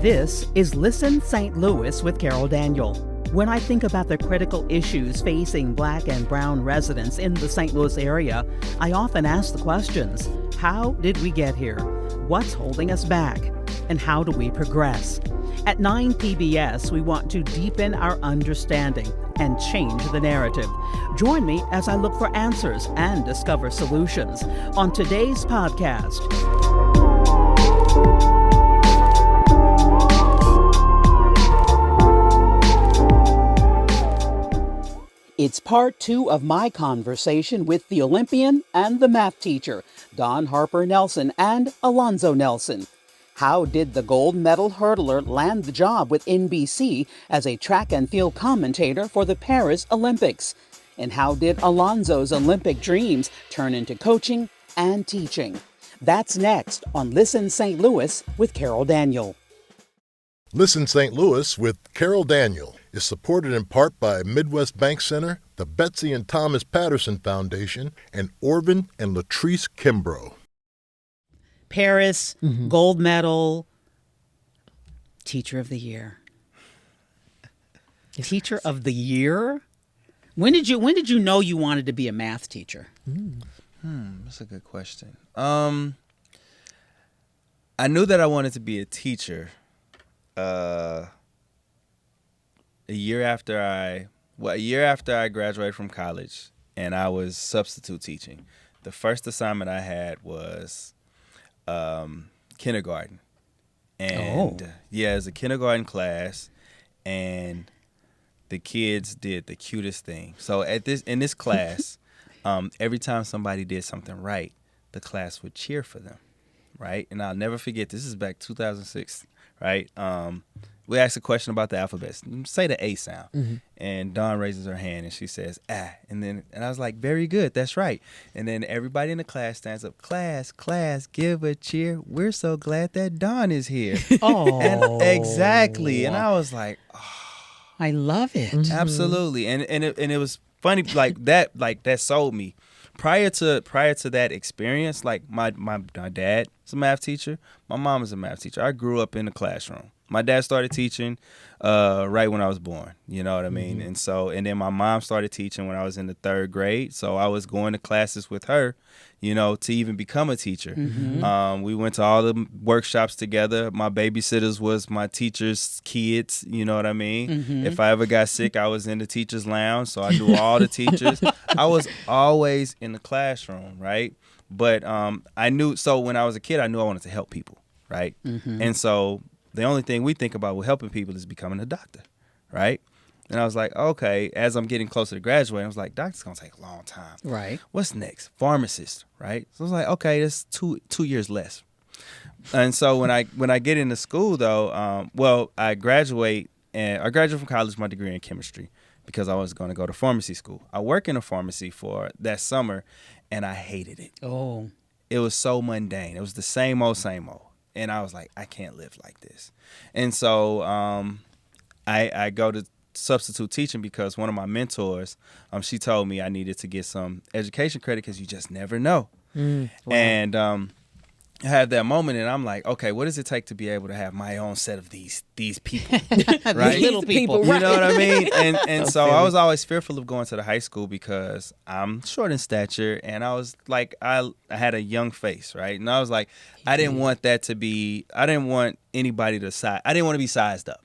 This is Listen St. Louis with Carol Daniel. When I think about the critical issues facing Black and brown residents in the St. Louis area, I often ask the questions: how did we get here? What's holding us back? And how do we progress? At 9 PBS, we want to deepen our understanding and change the narrative. Join me as I look for answers and discover solutions on today's podcast. It's part 2 of my conversation with the Olympian and the math teacher, Don Harper-Nelson and Alonzo Nelson. How did the gold medal hurdler land the job with NBC as a track and field commentator for the Paris Olympics? And how did Alonzo's Olympic dreams turn into coaching and teaching? That's next on Listen St. Louis with Carol Daniel. Listen St. Louis with Carol Daniel is supported in part by Midwest Bank Center, the Betsy and Thomas Patterson Foundation, and Orvin and Latrice Kimbrough. Paris, gold medal, teacher of the year. Teacher of the year? When did you know you wanted to be a math teacher? That's a good question. I knew that I wanted to be a teacher a year after I graduated from college, and I was substitute teaching. The first assignment I had was kindergarten, and it was a kindergarten class, and the kids did the cutest thing. So in this class, every time somebody did something right, the class would cheer for them, right? And I'll never forget, this is back 2006, right? We asked a question about the alphabet. Say the A sound. And Dawn raises her hand and she says, ah. And I was like, very good, that's right. And then everybody in the class stands up, class, give a cheer. We're so glad that Dawn is here. Oh. exactly. And I was like, oh. I love it. Absolutely. And it was funny, that sold me. Prior to that experience, like my dad is a math teacher, my mom is a math teacher. I grew up in the classroom. My dad started teaching right when I was born, you know what I mean? And then my mom started teaching when I was in the 3rd grade. So I was going to classes with her, you know, to even become a teacher. We went to all the workshops together. My babysitters was my teacher's kids, you know what I mean? If I ever got sick, I was in the teacher's lounge, so I knew all the teachers. I was always in the classroom, right? But I knew, so when I was a kid, I knew I wanted to help people, right? And so the only thing we think about with helping people is becoming a doctor, right? And I was like, okay, as I'm getting closer to graduating, I was like, doctor's going to take a long time. Right. What's next? Pharmacist, right? So I was like, okay, that's two years less. And so when I get into school, though, I graduate from college, my degree in chemistry, because I was going to go to pharmacy school. I work in a pharmacy for that summer, and I hated it. Oh. It was so mundane. It was the same old. And I was like, I can't live like this. And so I go to substitute teaching because one of my mentors, she told me I needed to get some education credit because you just never know. Wow. And I had that moment, and I'm like, okay, what does it take to be able to have my own set of these people, right? Little people, you know what I mean? And so I was always fearful of going to the high school because I'm short in stature, and I was like, I had a young face, right? And I was like, I didn't want anybody to size. I didn't want to be sized up,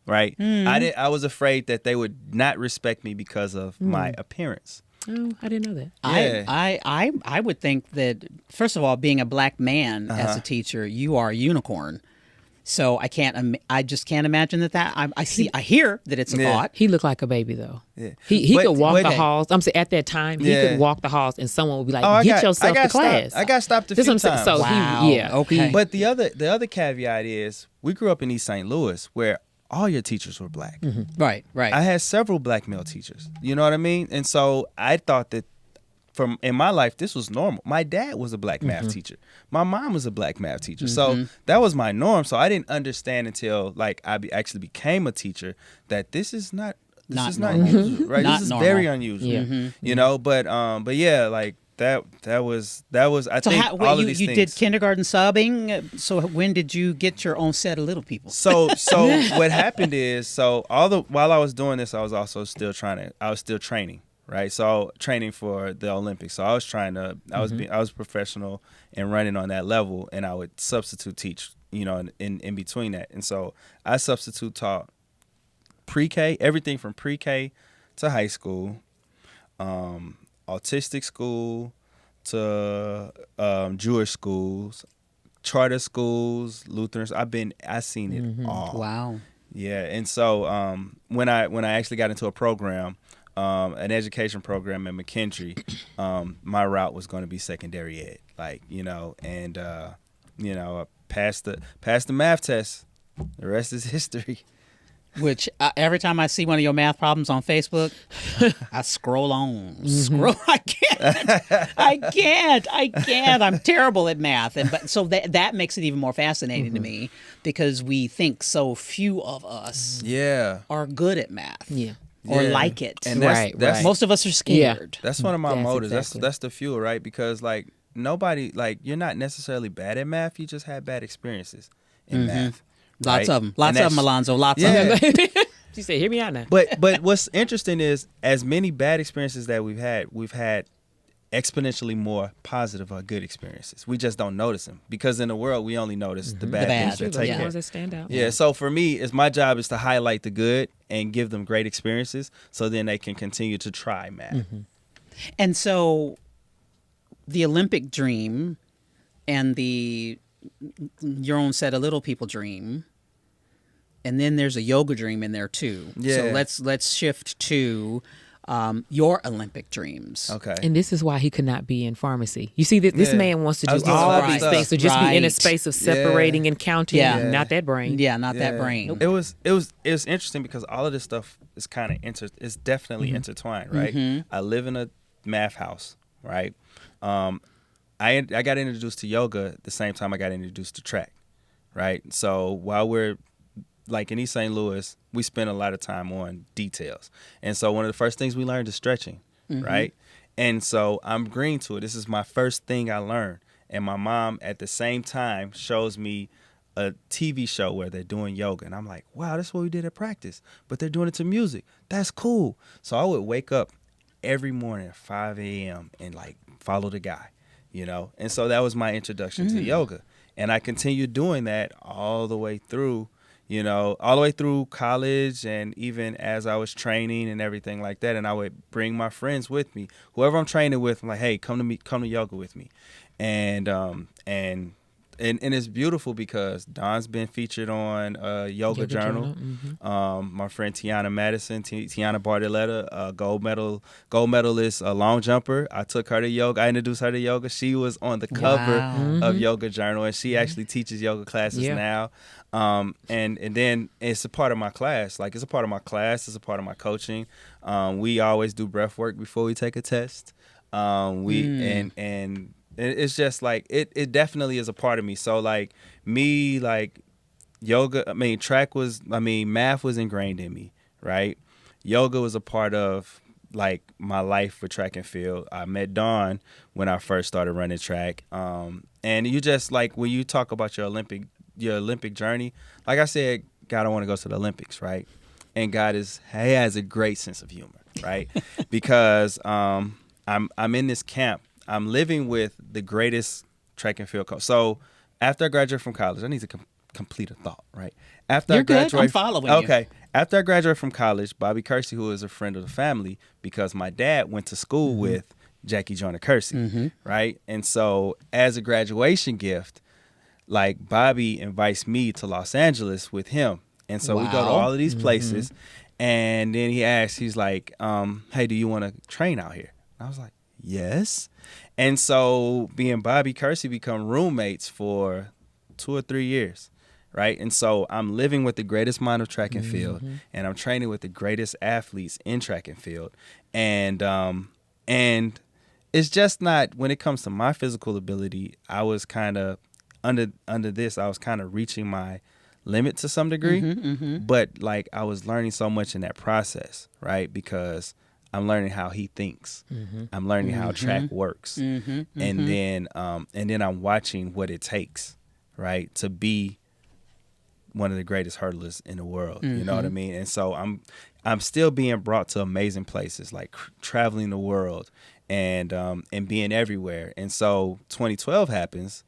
right? I was afraid that they would not respect me because of my appearance. Oh, I didn't know that. Yeah. I would think that, first of all, being a black man as a teacher, you are a unicorn. So I just can't imagine that. I hear that it's a thought. He looked like a baby though. Yeah. He could walk the halls. I'm saying at that time he could walk the halls, and someone would be like, "Get yourself to class." I got stopped a few times. So wow. Okay. But the other caveat is we grew up in East St. Louis where all your teachers were black. Right. I had several black male teachers. You know what I mean? And so I thought that in my life, this was normal. My dad was a black math teacher. My mom was a black math teacher. So that was my norm. So I didn't understand until I actually became a teacher that this is not usual, right? Not this is normal. very unusual. You know, but yeah, like that was I think all of these you things. did kindergarten subbing. So when did you get your own set of little people? So what happened is, while I was doing this, I was also still training, right? So training for the Olympics. So I was I was professional and running on that level, and I would substitute teach, in between that. And so I substitute taught pre-K, everything from pre-K to high school, autistic school to Jewish schools, charter schools, Lutherans. I've seen it all. Wow. Yeah, and so when I actually got into a program, an education program at McKendree, my route was going to be secondary ed, and I passed the math test. The rest is history. Which every time I see one of your math problems on Facebook, I scroll on. I can't. I'm terrible at math, so that makes it even more fascinating to me, because we think so few of us are good at math. Yeah. Or like it. And that's most of us are scared. That's one of my motives. Exactly. That's the fuel, right? Because nobody, you're not necessarily bad at math. You just had bad experiences in math. Lots right? of them. Lots of them, Alonzo. Lots of them. She said, "Hear me out now." But what's interesting is, as many bad experiences that we've had exponentially more positive or good experiences. We just don't notice them, because in the world we only notice the bad things that take the care. ones that stand out. Yeah. So for me, my job is to highlight the good and give them great experiences, so then they can continue to try math. And so, the Olympic dream and your own set of little people dream, and then there's a yoga dream in there too. Yeah. So let's shift to your Olympic dreams. Okay. And this is why he could not be in pharmacy. You see, this man wants to do doing all all these this things, so just be in a Right. space of separating and counting, not that brain. Yeah, not that brain. It was interesting, because all of this stuff is kind of it's definitely intertwined, right? I live in a math house, right? I got introduced to yoga the same time I got introduced to track, right? So while we're in East St. Louis, we spend a lot of time on details. And so one of the first things we learned is stretching, right? And so I'm green to it. This is my first thing I learned. And my mom at the same time shows me a TV show where they're doing yoga. And I'm like, wow, that's what we did at practice. But they're doing it to music. That's cool. So I would wake up every morning at 5 a.m. and follow the guy, And so that was my introduction to yoga. And I continued doing that all the way through college, and even as I was training and everything like that. And I would bring my friends with me, whoever I'm training with. I'm like, hey, come to yoga with me. And it's beautiful, because Don's been featured on Yoga Journal. My friend Tiana Madison, Tiana Bartoletta, gold medalist, long jumper. I took her to yoga. I introduced her to yoga. She was on the cover of Yoga Journal, and she actually teaches yoga classes now. And then it's a part of my class. It's a part of my class. It's a part of my coaching. We always do breath work before we take a test. And it's just it definitely is a part of me. So yoga, math was ingrained in me, right? Yoga was a part of my life for track and field. I met Dawn when I first started running track. And you just when you talk about your Olympic journey, like I said, God, I want to go to the Olympics, right? And God he has a great sense of humor, right? Because I'm in this camp. I'm living with the greatest track and field coach. So after I graduate from college, I need to complete a thought, right? You're good. I'm following you. Okay. After I graduated from college, Bobby Kersey, who is a friend of the family, because my dad went to school with Jackie Joyner Kersey, right? And so as a graduation gift, Bobby invites me to Los Angeles with him. And so we go to all of these places. And then he's like, hey, do you want to train out here? And I was like, yes. And so me and Bobby Kersey become roommates for 2 or 3 years, right? And so I'm living with the greatest mind of track and field, and I'm training with the greatest athletes in track and field. And it's just not, when it comes to my physical ability, I was kind of under this, I was kind of reaching my limit to some degree, but I was learning so much in that process, right? Because I'm learning how he thinks. I'm learning how track works. And then I'm watching what it takes, right, to be one of the greatest hurdlers in the world. You know what I mean? And so I'm still being brought to amazing places, like traveling the world and being everywhere. And so 2012 happens,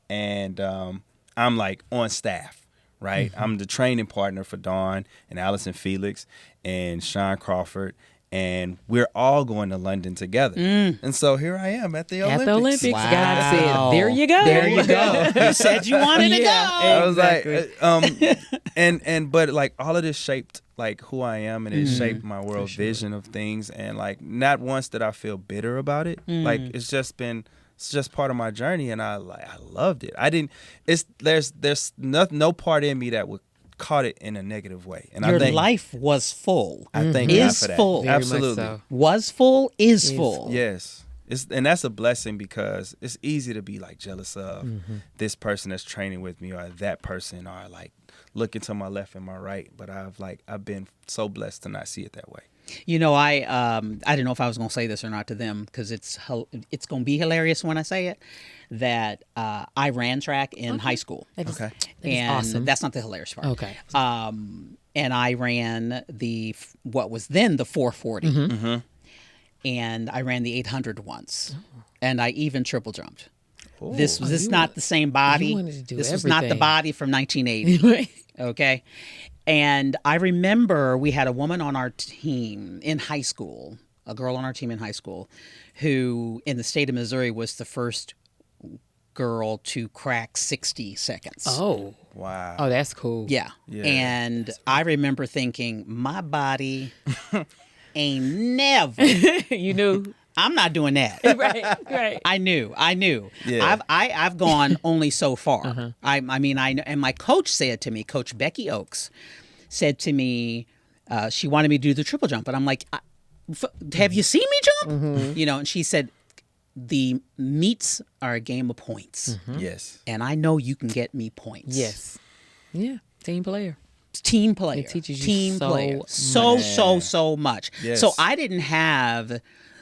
and I'm like on staff. Right, I'm the training partner for Dawn and Allison Felix and Sean Crawford, and we're all going to London together. And so here I am at the Olympics. At the Olympics, Wow. God said, "There you go, There you go." You said you wanted to go. I was like, but like all of this shaped like who I am, and it shaped my world vision of things. And like not once did I feel bitter about it. Like it's just part of my journey, and I loved it. I didn't. There's no part in me that would caught it in a negative way. And your I think life was full. I think is God for that. full. Very much Absolutely. so. Was full. Is full. Yes. And that's a blessing, because it's easy to be like jealous of this person that's training with me, or that person, or like looking to my left and my right. But I've been so blessed to not see it that way. You know, I didn't know if I was going to say this or not to them, because it's going to be hilarious when I say it, that I ran track in high school. Okay. And awesome. that's not the hilarious part. Okay. And I ran what was then the 440. And I ran the 800 once. And I even triple jumped. This was not the same body. You wanted to do this was not the everything. body from 1980. Okay. And I remember we had a woman on our team in high school, a girl on our team in high school, who in the state of Missouri was the first girl to crack 60 seconds. Oh. Wow. Oh, that's cool. Yeah. And I remember thinking, my body ain't never. You knew. I'm not doing that. Right. I knew. Yeah. I've gone only so far. I mean, I know. And my coach said to me, Coach Becky Oakes, said to me, she wanted me to do the triple jump, and I'm like, have you seen me jump? You know, and she said, the meets are a game of points. Yes. And I know you can get me points. Yes. Yeah. Team player. Team player. It teaches you team so player. much. So much. Yes. So I didn't have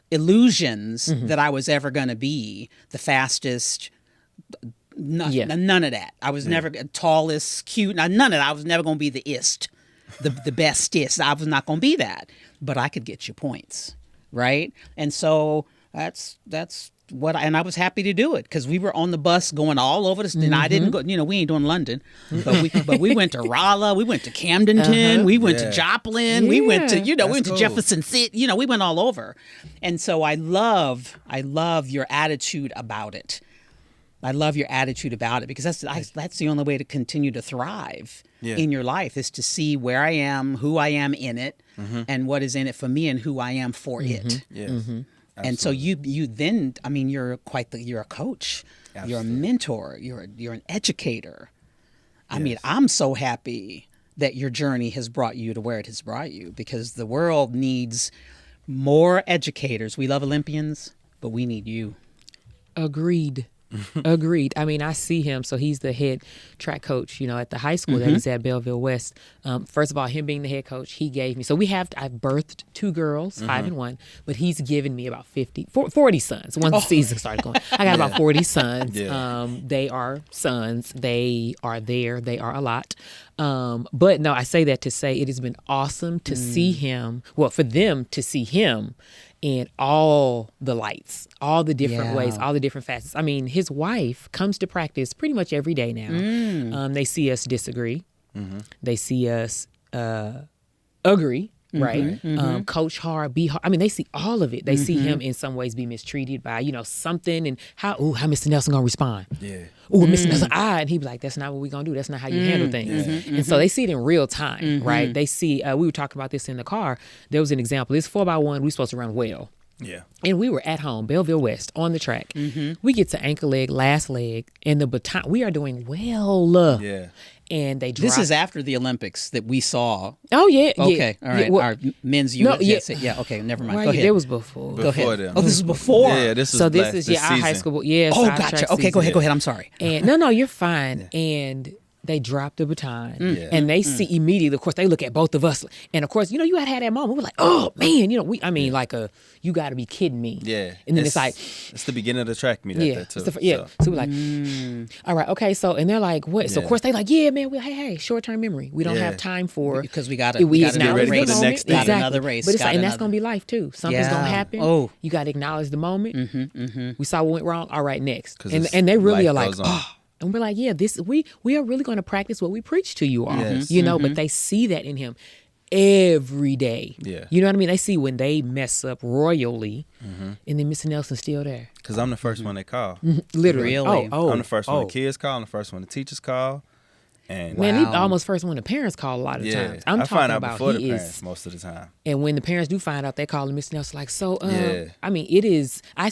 illusions that I was ever going to be the fastest. None of that. I was never tallest, cute. None of that. I was never going to be the ist, the bestest. I was not going to be that. But I could get you points, right? And so that's what. And I was happy to do it, because we were on the bus going all over the. And I didn't go. You know, we ain't doing London, but we went to Rolla, we went to Camdenton, we went to Joplin, we went to we went to Jefferson City. You know, we went all over, and so I love your attitude about it. I love your attitude about it, because that's the only way to continue to thrive in your life, is to see where I am, who I am in it, and what is in it for me, and who I am for it. Yes. And so you then, I mean, you're a coach, you're a mentor, you're an educator. I mean, I'm so happy that your journey has brought you to where it has brought you, because the world needs more educators. We love Olympians, but we need you. Agreed. I mean, I see him. So he's the head track coach, at the high school that he's at, Belleville West. First of all, him being the head coach, he gave me. So I've birthed 2 girls, 5 and 1, but he's given me about 40 sons. Once the season started going, I got about 40 sons. They are sons. They are there. They are a lot. But no, I say that to say it has been awesome to see him. Well, for them to see him in all the lights, all the different ways, all the different facets. I mean, his wife comes to practice pretty much every day now. They see us disagree. They see us agree, right? Coach hard, be hard. I mean, they see all of it. They see him in some ways be mistreated by, something, and how Mr. Nelson gonna respond? Yeah. Ooh, Mr. Nelson, and he'd be like, that's not what we're gonna do. That's not how you handle things. And so they see it in real time, right? They see, we were talking about this in the car. There was an example. It's 4x1. We're supposed to run well. Yeah. And we were at home, Belleville West, on the track. We get to ankle leg, last leg, and the baton. We are doing well. Yeah. And they drop. This is after the Olympics that we saw. Oh, yeah. Okay. All right. Well, our men's U.S. Yeah. Okay. Never mind. Right, Go ahead. It was before. Go ahead. Them. Oh, this is before. Yeah. This is our season. high school. Yeah. Oh, gotcha. Okay. Go ahead. I'm sorry. And no, you're fine. And they drop the baton Yeah. and they see immediately, of course, they look at both of us. And of course, you know, you had to have that moment. We're like, oh man, you know, you got to be kidding me. Yeah. And then it's like, it's the beginning of the track meet yeah, at that too. So we're like, all right, okay. So, and they're like, what? So of Yeah. course they like, yeah, man, hey, short-term memory. We don't Yeah. have time for, Because we got to acknowledge get ready for the moment. next thing. Exactly. Another race. But it's got like, and that's another- going to be life too. Something's going to happen. Oh. You got to acknowledge the moment. We saw what went wrong. All right, next. 'Cause And they really life are like, goes on. oh. And we're like, yeah, we are really going to practice what we preach to you all. Yes. You know, but they see that in him every day. Yeah. You know what I mean? They see when they mess up royally and then Mr. Nelson's still there. Because I'm the first one they call. Literally. Really? Oh, I'm the first one oh. the kids call. I'm the first one the teachers call. And Man, he Wow. almost first one the parents call a lot of yeah, times. I'm I talking find out about before the he parents is. most of the time. And when the parents do find out, they call him Mr. Nelson like, so, Yeah. I mean, it is, I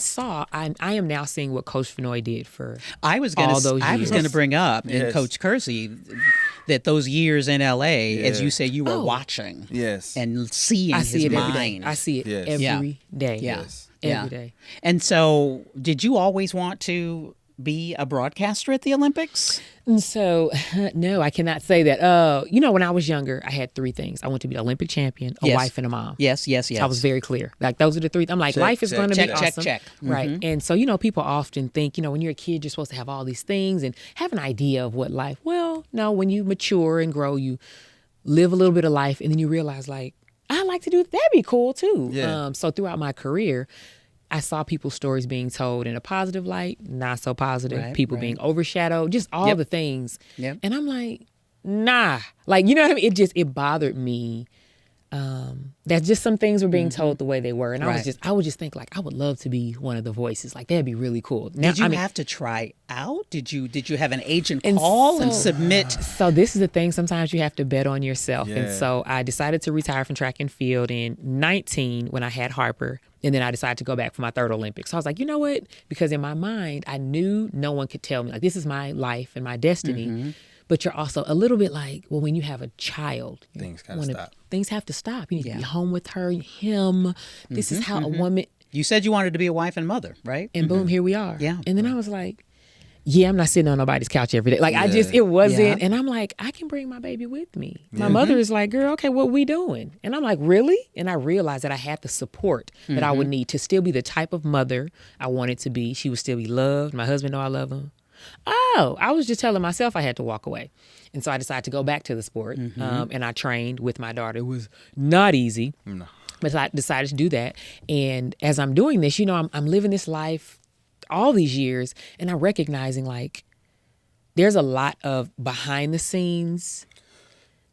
am now seeing what Coach Fenoy did for I was all those going years. to bring up in Yes. Coach Kersey that those years in LA, as Yeah. you say, you were Oh. watching Yes. and seeing I his see it mind. every day. I see it Yes. every day. Yeah. Yes. Every day. And so, did you always want to be a broadcaster at the Olympics? And so, no, I cannot say that. You know, when I was younger, I had three things. I want to be an Olympic champion, a Yes. wife, and a mom. Yes. So I was very clear. Like, those are the three. I'm like, Check, life is check, going to be check, check, awesome. check. Right. And so, you know, people often think, you know, when you're a kid, you're supposed to have all these things and have an idea of what life. Well, no, when you mature and grow, you live a little bit of life and then you realize, like, I like to do that'd be cool too. Yeah. So throughout my career, I saw people's stories being told in a positive light, not so positive, Right, people right. being overshadowed, just all Yep. the things. Yep. And I'm like, nah. Like, you know what I mean? It bothered me. That just some things were being told the way they were. And Right. I would just think like, I would love to be one of the voices. Like, that'd be really cool. Now, Did you I mean, have to try out? Did you have an agent And call and so- submit? So this is the thing. Sometimes you have to bet on yourself. And Yeah. so I decided to retire from track and field in 19 when I had Harper. And then I decided to go back for my third Olympics. So I was like, you know what? Because in my mind, I knew no one could tell me, like, this is my life and my destiny. But you're also a little bit like, well, when you have a child, Things gotta wanna- stop. Things have to stop. You need to Yeah. be home with her, him. This is how a woman, You said you wanted to be a wife and mother, right? and boom, here we are. Yeah. And then I was like, yeah, I'm not sitting on nobody's couch every day. Like, it wasn't. Yeah. And I'm like, I can bring my baby with me. My mother is like, girl, okay, what we doing? And I'm like, really? And I realized that I had the support that I would need to still be the type of mother I wanted to be. She would still be loved. My husband know I love him. Oh, I was just telling myself I had to walk away. And so I decided to go back to the sport. And I trained with my daughter. It was not easy. No. But I decided to do that. And as I'm doing this, you know, I'm living this life all these years, and I'm recognizing, like, there's a lot of behind the scenes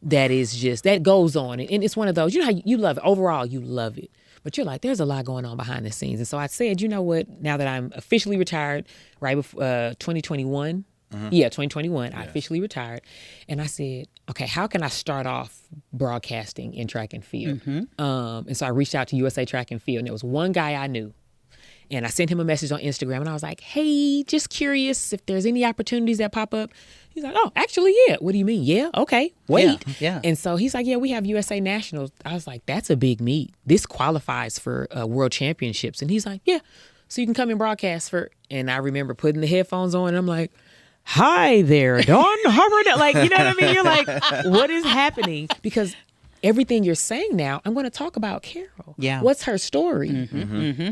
that is just, that goes on. And it's one of those, you know how you love it. Overall, you love it. But you're like, there's a lot going on behind the scenes. And so I said, you know what, now that I'm officially retired, right before 2021, 2021, I officially retired. And I said, okay, how can I start off broadcasting in track and field? And so I reached out to USA Track and Field, and there was one guy I knew. And I sent him a message on Instagram, and I was like, hey, just curious if there's any opportunities that pop up. He's like, oh, actually, yeah. What do you mean? Yeah, okay, wait. Yeah. And so he's like, yeah, we have USA Nationals. I was like, that's a big meet. This qualifies for World Championships. And he's like, yeah, so you can come and broadcast for. And I remember putting the headphones on, and I'm like, hi there, Dawn Harper. Like, you know what I mean? You're like, what is happening? Because everything you're saying now, I'm going to talk about Carol. Yeah. What's her story?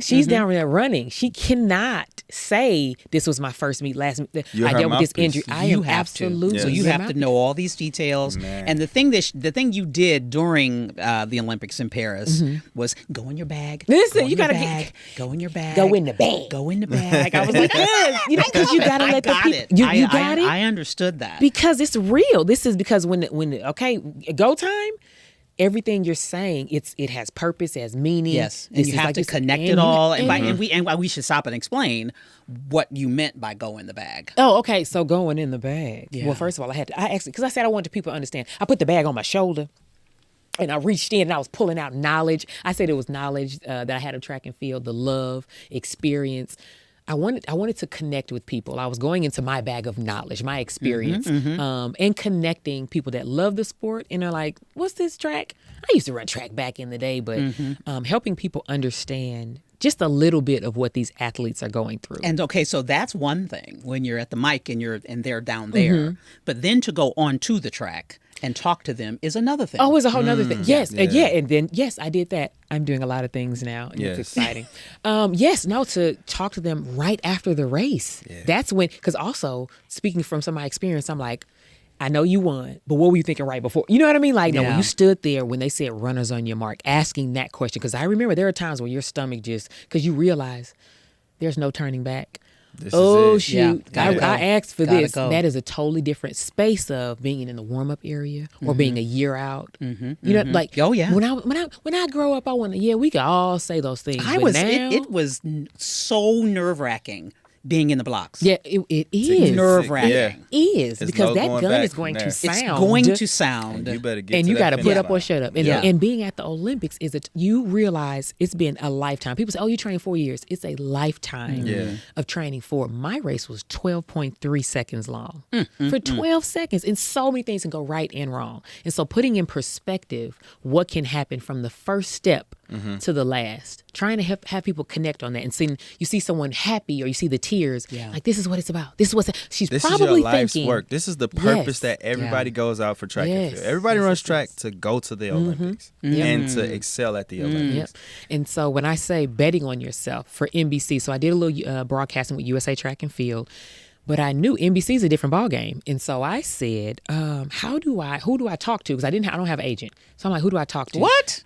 She's down there running. She cannot say this was my first meet, last meet. You're I her dealt with this mouthpiece. injury. I You am have absolutely. to. So Yes. you her have to mouthpiece. know all these details. Man. And the thing you did during the Olympics in Paris was go in your bag. Listen, go in you your gotta bag, go in your bag. Go in the bag. Go in the bag. I was Like, yes, you know, because you gotta I let the got people. it. You got it. I understood that. Because it's real. This is because when okay, go time, everything you're saying, it has purpose, it has meaning. Yes, and This you is have like to this- connect and it you- all, and and- we should stop and explain what you meant by go in the bag. Oh, okay. So going in the bag. Yeah. Well, first of all, I actually, because I said I wanted people to understand. I put the bag on my shoulder, and I reached in and I was pulling out knowledge. I said it was knowledge that I had of track and field, the love, experience. I wanted to connect with people. I was going into my bag of knowledge, my experience, and connecting people that love the sport and are like, what's this track? I used to run track back in the day, but helping people understand just a little bit of what these athletes are going through. And okay, so that's one thing when you're at the mic and they're down there. But then to go onto the track and talk to them is another thing. Oh, it's a whole nother thing. Yes. Yeah. And then, yes, I did that. I'm doing a lot of things now. And Yes. It's exciting. To talk to them right after the race. Yeah. That's when, because also, speaking from some of my experience, I'm like, I know you won, but what were you thinking right before? You know what I mean? Like, no, when Yeah. you stood there, when they said runners on your mark, asking that question, because I remember there are times where your stomach just, because you realize there's no turning back. This Oh, is it. shoot. Yeah, gotta go. I asked for Gotta this. go. That is a totally different space of being in the warm-up area or being a year out. You know, like, Oh, yeah. when I grow up, I want to, we could all say those things. But now, It was so nerve-wracking being in the blocks. yeah, it is. Nerve-wracking. Yeah. Is There's because no that going gun back is going from to there. sound. It's going to sound. You better get And to you got to put up or shut up. And, Yeah. and being at the Olympics you realize it's been a lifetime. People say, oh, you trained 4 years. It's a lifetime of training for. My race was 12.3 seconds long. For 12 seconds. And so many things can go right and wrong. And so putting in perspective what can happen from the first step to the last, trying to have people connect on that and seeing, you see someone happy or you see the tears, like this is what it's about. This is what's, she's This probably is your life's thinking, work. This is the purpose Yes. that everybody goes out for track and Yes. field. Everybody Yes, runs yes, track to go to the Olympics and to excel at the Olympics. Yep. And so when I say betting on yourself for NBC, so I did a little broadcasting with USA Track and Field, but I knew NBC's a different ballgame. And so I said, who do I talk to? Because I don't have an agent. So I'm like, who do I talk to? What?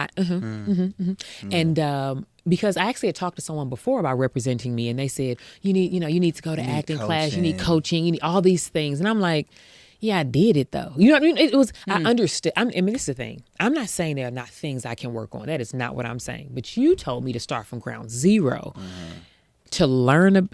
And because I actually had talked to someone before about representing me, and they said, you need to go to acting class, you need coaching, you need all these things. And I'm like, yeah, I did it though. You know what I mean? It was, I understood. I mean, this is the thing. I'm not saying there are not things I can work on. That is not what I'm saying. But you told me to start from ground zero to learn,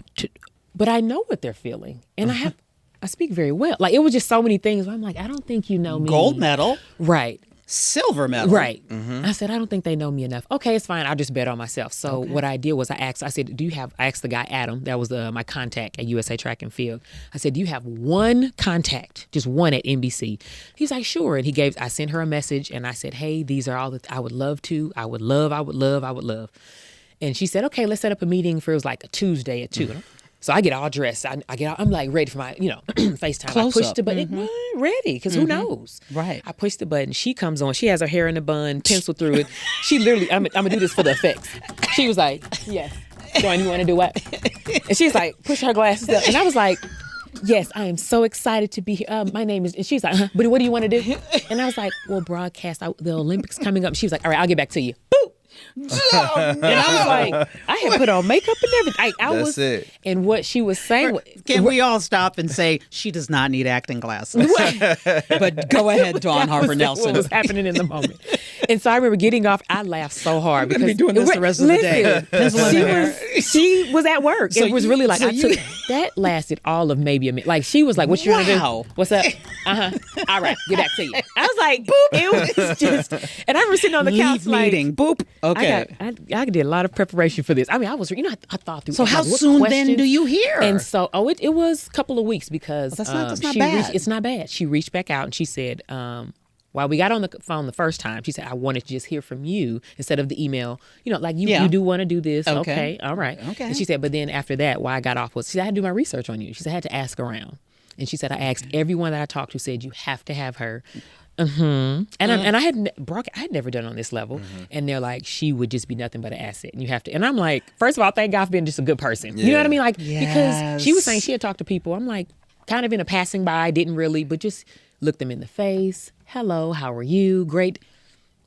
but I know what they're feeling. And I speak very well. Like, it was just so many things where I'm like, I don't think you know me. Gold medal, Right. silver medal. Right. I said, I don't think they know me enough. Okay, it's fine. I'll just bet on myself. So what I did was I said, I asked the guy, Adam, that was my contact at USA Track and Field. I said, do you have one contact, just one at NBC? He's like, sure. And I sent her a message and I said, hey, these are all that I would love to. I would love. And she said, okay, let's set up a meeting for, it was like a Tuesday at 2. So I get all dressed. I'm like ready for my, FaceTime. Close I pushed up. the button. It wasn't ready because who knows? Right. I pushed the button. She comes on. She has her hair in a bun, pencil through it. She literally, I'm going to do this for the effects. She was like, yes. Joanne, you want to do what? And she's like, push her glasses up. And I was like, yes, I am so excited to be here. My name is, and she's like, but what do you want to do? And I was like, well, broadcast the Olympics coming up. She was like, all right, I'll get back to you. Boop. And I was like, I had put on makeup and everything. That's it. And what she was saying, Can we all stop and say she does not need acting glasses? But go ahead, Dawn Harper-Nelson. what was happening in the moment. And so I remember getting off. I laughed so hard. I'm gonna be doing this the rest of the day. Pencil in the hair. She was at work. So it was really like, so that lasted all of maybe a minute. Like, she was like, what you want to Wow. do? What's up? All right, get back to you. I was like, boop. It was just, and I remember sitting on the couch Leave like, meeting. Boop. Okay. I did a lot of preparation for this. I mean, I thought through. So like, how what soon then questions? do you hear? And so, it was a couple of weeks because that's not she bad. it's not bad. She reached back out and she said, while we got on the phone the first time, she said, I wanted to just hear from you instead of the email. You do want to do this. Okay. All right. Okay. And she said, but then after that, why I got off was, she said, I had to do my research on you. She said, I had to ask around. And she said, I asked everyone that I talked to, said, you have to have her. And I had never done it on this level, and they're like, she would just be nothing but an asset, and you have to. And I'm like, first of all, thank God for being just a good person. You know what I mean? Like, because she was saying she had talked to people. I'm like, kind of in a passing by, didn't really, but just looked them in the face. Hello, how are you? Great,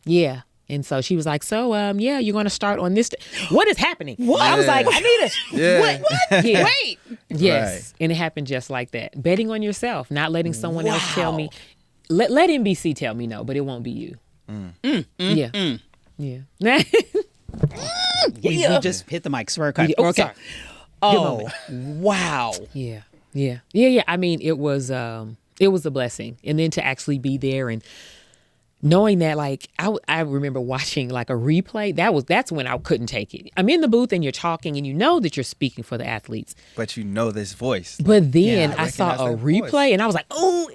yeah. And so she was like, so you're going to start on this. What is happening? What? I was like, I need What? Yeah. Wait. Yes, Right. and it happened just like that. Betting on yourself, not letting someone else tell me. Let NBC tell me no, but it won't be you. Yeah. We just hit the mic. Sorry. Yeah. Oh, Okay. sorry. Oh, wow. Yeah. I mean, it was a blessing, and then to actually be there and knowing that, like, I remember watching like a replay. That's when I couldn't take it. I'm in the booth and you're talking, and you know that you're speaking for the athletes, But you know this voice. but then I I saw recognize a that replay, voice. and I was like, oh,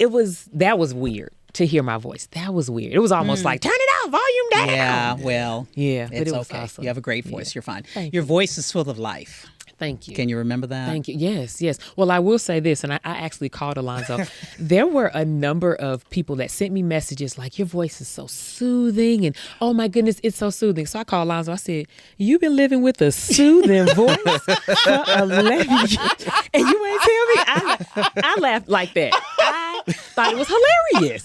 that was weird. to hear my voice. That was weird. It was almost like, turn it off, volume down. Yeah, well, Yeah, but it's it was okay. awesome. You have a great voice. You're fine. Thank Your voice is full of life. Thank you. Can you remember that? Thank you. Yes, yes. Well, I will say this, and I actually called Alonzo. There were a number of people that sent me messages like, your voice is so soothing, and oh my goodness, it's so soothing. So I called Alonzo. I said, you've been living with a soothing voice for 11 years, and you ain't tell me? I laughed like that. I thought it was hilarious.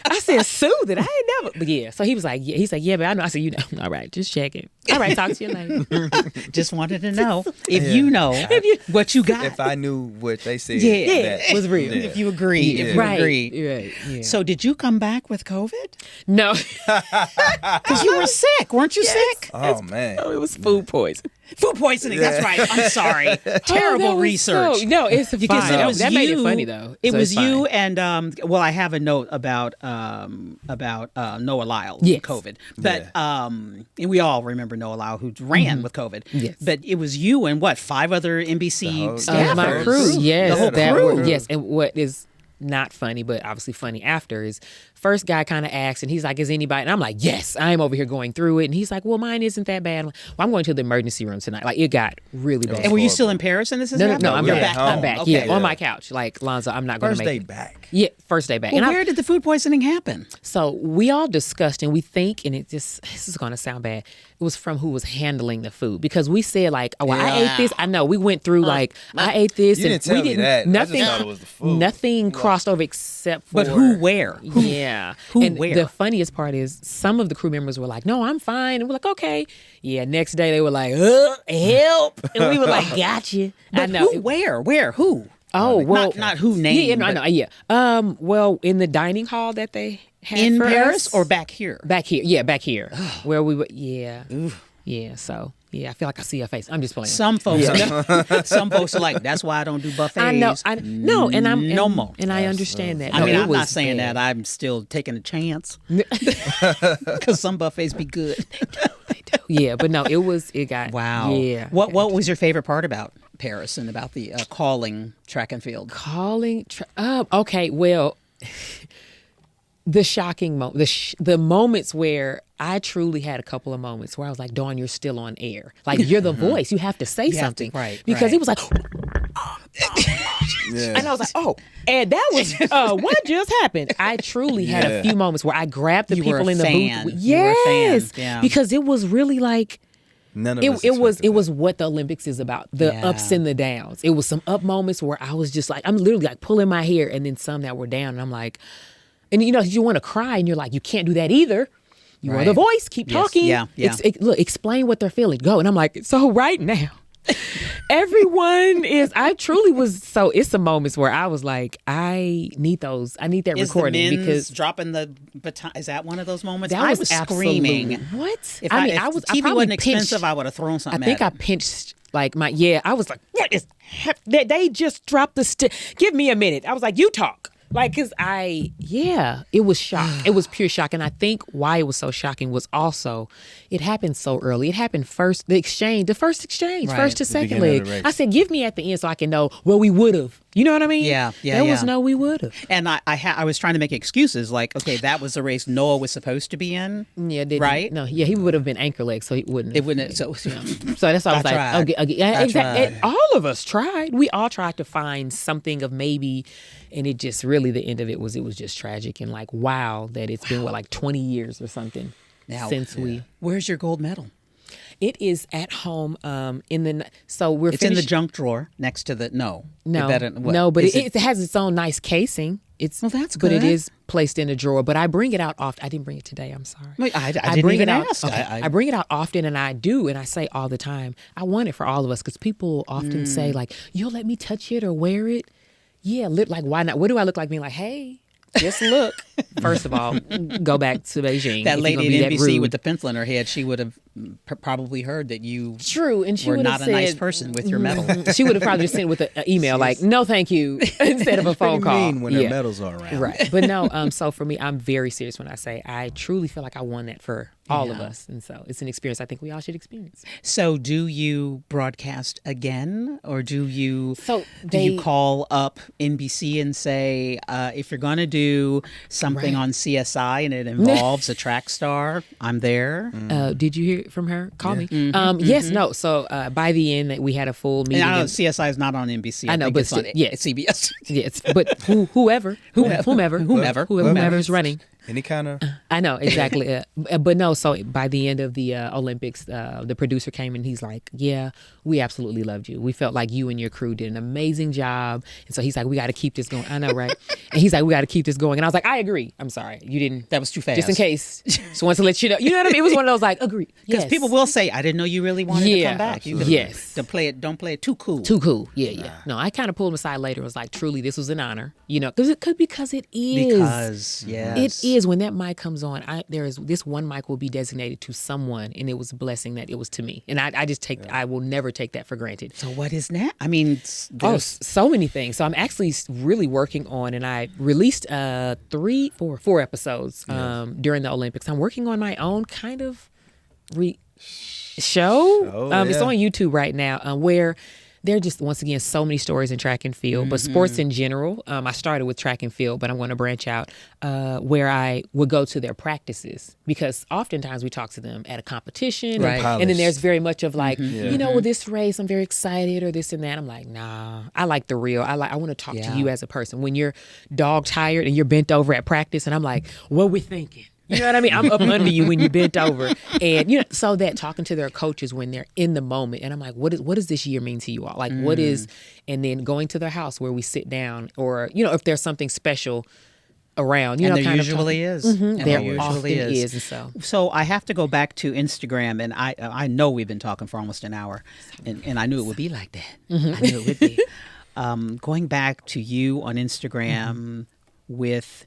I said, soothing. I ain't never. But yeah. So he was like, yeah. He's like, yeah, but I know. I said, you know. All right, just checking. All right, talk to you later. Just wanted to know if you know what you got. If I knew what they said, it was real. If you agreed. If you Right. agreed. Right. Yeah. So did you come back with COVID? No. Because you were sick. Weren't you sick? Oh man. Oh, it was food poison. Food poisoning. That's right. I'm sorry. Terrible that was research. no, it's Because fine. it was that you, made it funny though. It So was it's you fine. and well, I have a note about Noah Lyle Yes. with COVID, but and we all remember Noah Lyle who ran with COVID. Yes. But it was you and what 5 other NBC whole- staffers. My crew, yes, the whole that crew. were- yes. And what is not funny, but obviously funny after is first guy kind of asked, and he's like, "Is anybody?" And I'm like, "Yes, I'm over here going through it." And he's like, "Well, mine isn't that bad." I'm like, well, I'm going to the emergency room tonight. Like it got really bad. And were you still in Paris and this is No, happening? I'm we're back. at I'm home. back. Okay. Yeah, on my couch. Like Lonzo, I'm not going to First make day it. back. Yeah, first day back. Well, and where did the food poisoning happen? So we all discussed and we think, and this is going to sound bad. It was from who was handling the food because we said like, oh, well, I ate this. I know we went through like, I ate this. You and didn't tell we me didn't, that. I just Nothing, thought it was the food. Nothing crossed over except for. But who, where? Yeah. Who, and where? the funniest part is some of the crew members were like, no, I'm fine. And we're like, okay. Yeah, next day they were like, help. And we were like, gotcha. But I know. who, where, who? Oh, well. Not who named. Yeah, no, I know. Yeah. Well, in the dining hall that they had In for Paris us, or back here? Back here. Yeah, back here. Where we were. Yeah. Yeah. So, yeah, I feel like I see your face. I'm just playing. Some folks, some folks are like, that's why I don't do buffets. I know. No, and I'm no and, more. And I understand that. I No, mean, it I'm not was saying bad. that. I'm still taking a chance because some buffets be good. They do. Yeah, but no, it got. Wow. Yeah. What was your favorite part about Paris and about the calling track and field? Okay, well, the shocking moment, the moments where I truly had a couple of moments where I was like, Dawn, you're still on air. Like, you're the voice. You have to say have to, something. right, Because right. it was like, Yeah. and I was like, oh, and that was, what just happened? I truly had a few moments where I grabbed the You were people a in the fan. booth. You were a fan, Yes. yeah. Because it was really like, None of us it was expected that. what the Olympics is about, the Yeah. ups and the downs. It was some up moments where I was just like, I'm literally like pulling my hair, and then some that were down, and I'm like, and you want to cry, and you're like, you can't do that either. You are the Right. voice. Keep Yes. talking. Yeah, yeah. Look, explain what they're feeling. Go. And I'm like, so right now, everyone is. I truly was. So it's some moments where I was like, I need those. I need that Is the recording men's because dropping the baton? Is that one of those moments? that I was was absolutely- screaming. What? If I mean, if I was. the I TV probably wasn't pinched- expensive, I would have thrown something. I think I at him. pinched like my I was like, what is they just dropped the give me a minute. I was like, you talk. Like, cause it was shock. It was pure shock. And I think why it was so shocking was also, it happened so early. It happened first, the first exchange, Right. first to The second beginning of leg. the race. I said, give me at the end so I can know, well, we would have. You know what I mean? Yeah, There was yeah. no we would have. And I was trying to make excuses like, okay, that was the race Noah was supposed to be in. Yeah, didn't. Right? No, yeah, he would have been anchor leg, so he wouldn't. It wouldn't. So So that's why I was like, tried. okay, yeah, I exactly. tried. All of us tried. We all tried to find something of maybe, and it just really the end of it was just tragic and like wow that it's been like 20 years or something Now, since we. Where's your gold medal? It is at home in the so we're It's in the finished- junk drawer next to the no but Is it has its own nice casing. It's Well, that's but it good. is placed in a drawer. But I bring it out often. I didn't bring it today. I'm sorry. Wait, I didn't bring even it out. ask. Okay. I bring it out often, and I do, and I say all the time, I want it for all of us because people often say like, "You'll let me touch it or wear it." Yeah, like why not? What do I look like? Being like, hey, just look. First of all, go back to Beijing. that if you're gonna lady be at that NBC rude. with the pencil in her head, she would have probably heard that you True, and she were would not have a nice said- person with your medal. She would have probably just sent with an email like, "No, thank you," instead of a phone Pretty call. mean when their medals are around. Right. But no, so for me, I'm very serious when I say I truly feel like I won that for all of us. And so it's an experience I think we all should experience. So do you broadcast again, or do you So do you call up NBC and say, if you're going to do something on CSI and it involves a track star, I'm there? Did you hear it from her? Call me. Yes, no. So by the end, we had a full meeting. And I know CSI is not on NBC. I know, think but it's on yes. CBS. Yes, but whomever is running. Any kind of I know, exactly. But no, so by the end of the Olympics, the producer came and he's like, yeah, we absolutely loved you. We felt like you and your crew did an amazing job. And so he's like, we got to keep this going. I know, right? And he's like, we got to keep this going. And I was like, I agree. I'm sorry. You didn't. That was too fast. Just in case. Just wanted to let you know. You know what I mean? It was one of those like, agree. Because Yes. people will say, I didn't know you really wanted to come back. You Yes. Don't play it too cool. Too cool. Yeah. No, I kind of pulled him aside later. It was like, truly, this was an honor. You know, because it is. Because, yes. It is. When that mic comes on, there is this one mic will be designated to someone, and it was a blessing that it was to me. And I will never take that for granted. So what is that? I mean, So many things. So I'm actually really working on, and I released four episodes during the Olympics. I'm working on my own kind of show. It's on YouTube right now, where there are just, once again, so many stories in track and field, but sports in general. I started with track and field, but I'm going to branch out where I would go to their practices, because oftentimes we talk to them at a competition. Right. And then there's very much of like, with this race, I'm very excited, or this and that. I'm like, nah, I like the real. I want to talk to you as a person. When you're dog tired and you're bent over at practice, and I'm like, what we thinking? You know what I mean? I'm up under you when you bent over. And, so that talking to their coaches when they're in the moment. And I'm like, what does this year mean to you all? Like, what is, and then going to their house where we sit down, or, if there's something special around, and there kind usually of is. Mm-hmm. And There usually often is. And So I have to go back to Instagram, and I know we've been talking for almost an hour, and I knew it would be like that. I knew it would be. Going back to you on Instagram with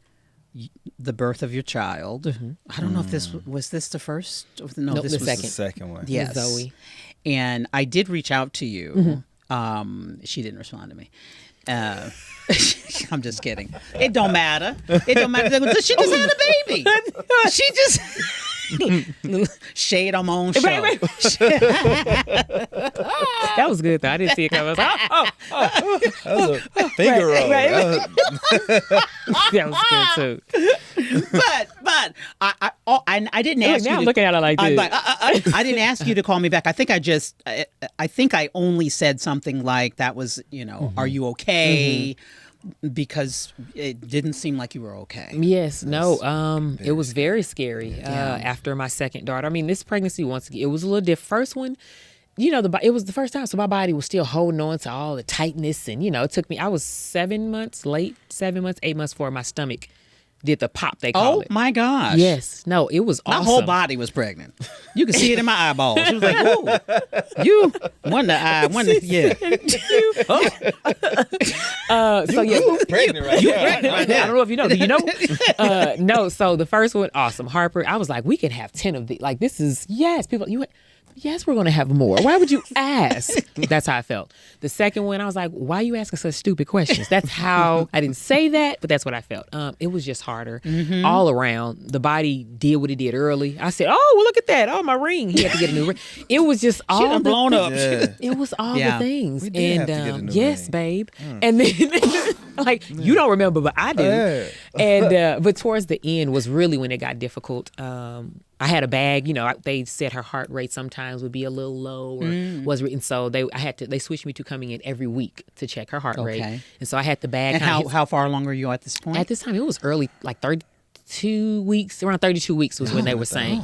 the birth of your child. I don't know if this was the first. No, Nope, this the was second. the second one. Yes, Zoe. And I did reach out to you. She didn't respond to me. I'm just kidding. It don't matter. She just had a baby. She just little shade on my own show. Right. That was good though. I didn't see it coming. I was like, That was a finger roll. that was good too. But I didn't ask Now you. I'm looking at it like this. I didn't ask you to call me back. I think I think I only said something like that was, are you okay? Because it didn't seem like you were okay. Yes, no. It was very scary after my second daughter. I mean, this pregnancy, once again, it was a little different. First one, it was the first time, so my body was still holding on to all the tightness, and it took me. I was 8 months before my stomach did the pop, they call it. Oh my gosh! Yes, no, it was my awesome. whole body was pregnant. You could see it in my eyeballs. She was like, "Whoa, you one the eye, one the yeah." So you pregnant right now. I don't know if you know. Do you know? No. So the first one, awesome. Harper, I was like, we could have 10 of these. Like, this is, yes, people, yes, we're going to have more. Why would you ask? That's how I felt. The second one, I was like, why are you asking such stupid questions? That's how, I didn't say that, but that's what I felt. It was just harder all around. The body did what it did early. I said, oh, well, look at that. Oh, my ring. He had to get a new ring. It was just all She done blown up. Yeah. It was all the things. We did have to get a new yes, ring. babe. And then, like, you don't remember, but I do. Yeah. And but towards the end was really when it got difficult. I had a bag, they said her heart rate sometimes would be a little low, and so they switched me to coming in every week to check her heart rate. And so I had the bag. And how far along were you at this point? At this time, it was early, like 32 weeks. Around 32 weeks was when they were saying,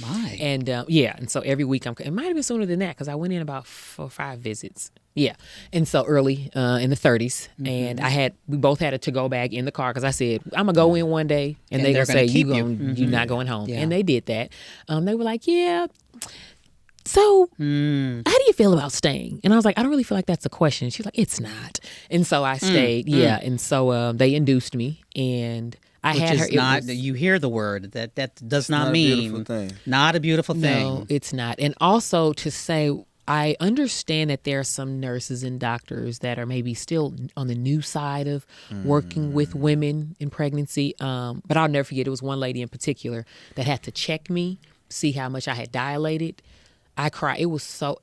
My. And and so every week it might have been sooner than that because I went in about 4 or 5 visits. Yeah, and so early in the 30s, and we both had a to-go bag in the car because I said I'm gonna go in one day, and they're gonna say you're not going home, and they did that. They were like, yeah. So, how do you feel about staying? And I was like, I don't really feel like that's a question. She's like, it's not. And so I stayed, and so they induced me, and I Which had is her. not. You hear the word that does not not a mean beautiful thing. not a beautiful thing. No, it's not. And also to say, I understand that there are some nurses and doctors that are maybe still on the new side of working with women in pregnancy. But I'll never forget, it was one lady in particular that had to check me, see how much I had dilated. I cried. It was so,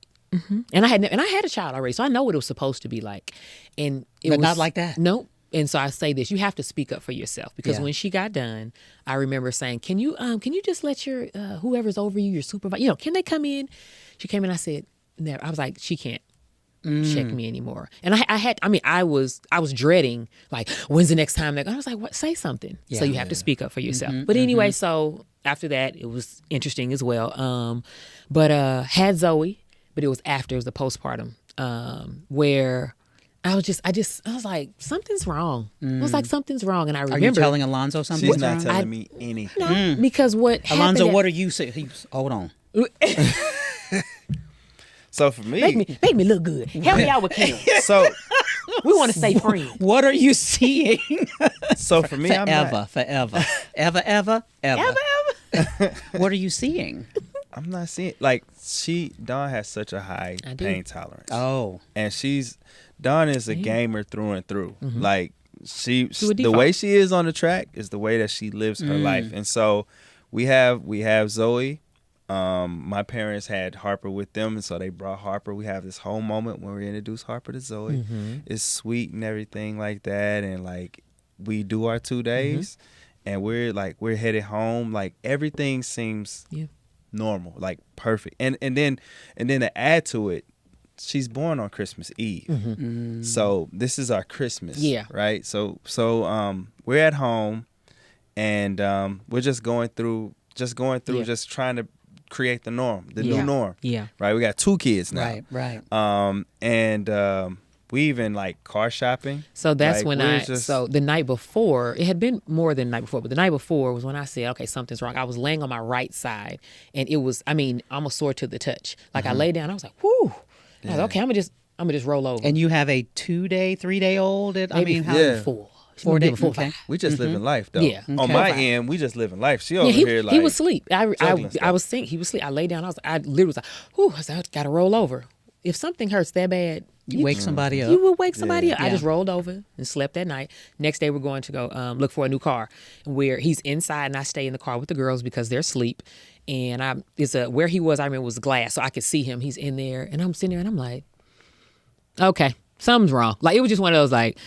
and I had a child already, so I know what it was supposed to be like. And it But was not like that. Nope. And so I say this: you have to speak up for yourself, because Yeah. when she got done, I remember saying, "Can you just let your whoever's over you, your supervisor, can they come in?" She came in. I said, "Never." I was like, "She can't check me anymore." And I was dreading, like, when's the next time? I was like, "What? Say something." So you have to speak up for yourself. But anyway, so after that, it was interesting as well. But had Zoe, but it was after, it was the postpartum, where I was like, something's wrong. I was like, something's wrong. And I remember. Are you telling Alonzo something? She's not wrong? telling me anything. No, because what happened Alonzo, at- what are you saying? Hold on. So for me, make me look good. Help me out with Kim. so We want to stay friends. What are you seeing? so for me, I'm not, Forever. Ever. What are you seeing? I'm not seeing Dawn has such a high I do. pain tolerance. Oh. And Dawn is a gamer through and through. Like To a the default. way she is on the track is the way that she lives her life. And so we have Zoe. My parents had Harper with them, and so they brought Harper. We have this whole moment when we introduce Harper to Zoe. It's sweet and everything like that, and like we do our 2 days, and we're headed home. Like everything seems normal, like perfect. And then to add to it, she's born on Christmas Eve. So this is our Christmas. Yeah. Right. So we're at home, and we're just going through, just trying to create the norm, the new norm. Yeah. Right. We got 2 kids now. Right. And we even like car shopping. So that's Like, when we're just- so the night before, it had been more than the night before, but the night before was when I said, okay, something's wrong. I was laying on my right side, and it was, almost sore to the touch. Like I lay down, I was like, whew. I was like, okay, I'm gonna just roll over. And you have a 2-day, 3-day-old? maybe how? Yeah. 4. 4 days. 4 Okay. 5. We just living life though. Yeah. On Okay. my end, we just living life. She over Yeah, here like he was asleep. juggling I stuff. was thinking he was asleep. I lay down. I literally was like, whew. I said, I gotta roll over. If something hurts that bad, You wake somebody up. you would wake somebody up. I Yeah. just rolled over and slept that night. Next day, we're going to go look for a new car, where he's inside and I stay in the car with the girls because they're asleep. And where he was, I remember, was glass, so I could see him. He's in there, and I'm sitting there, and I'm like, okay, something's wrong. Like, it was just one of those, like,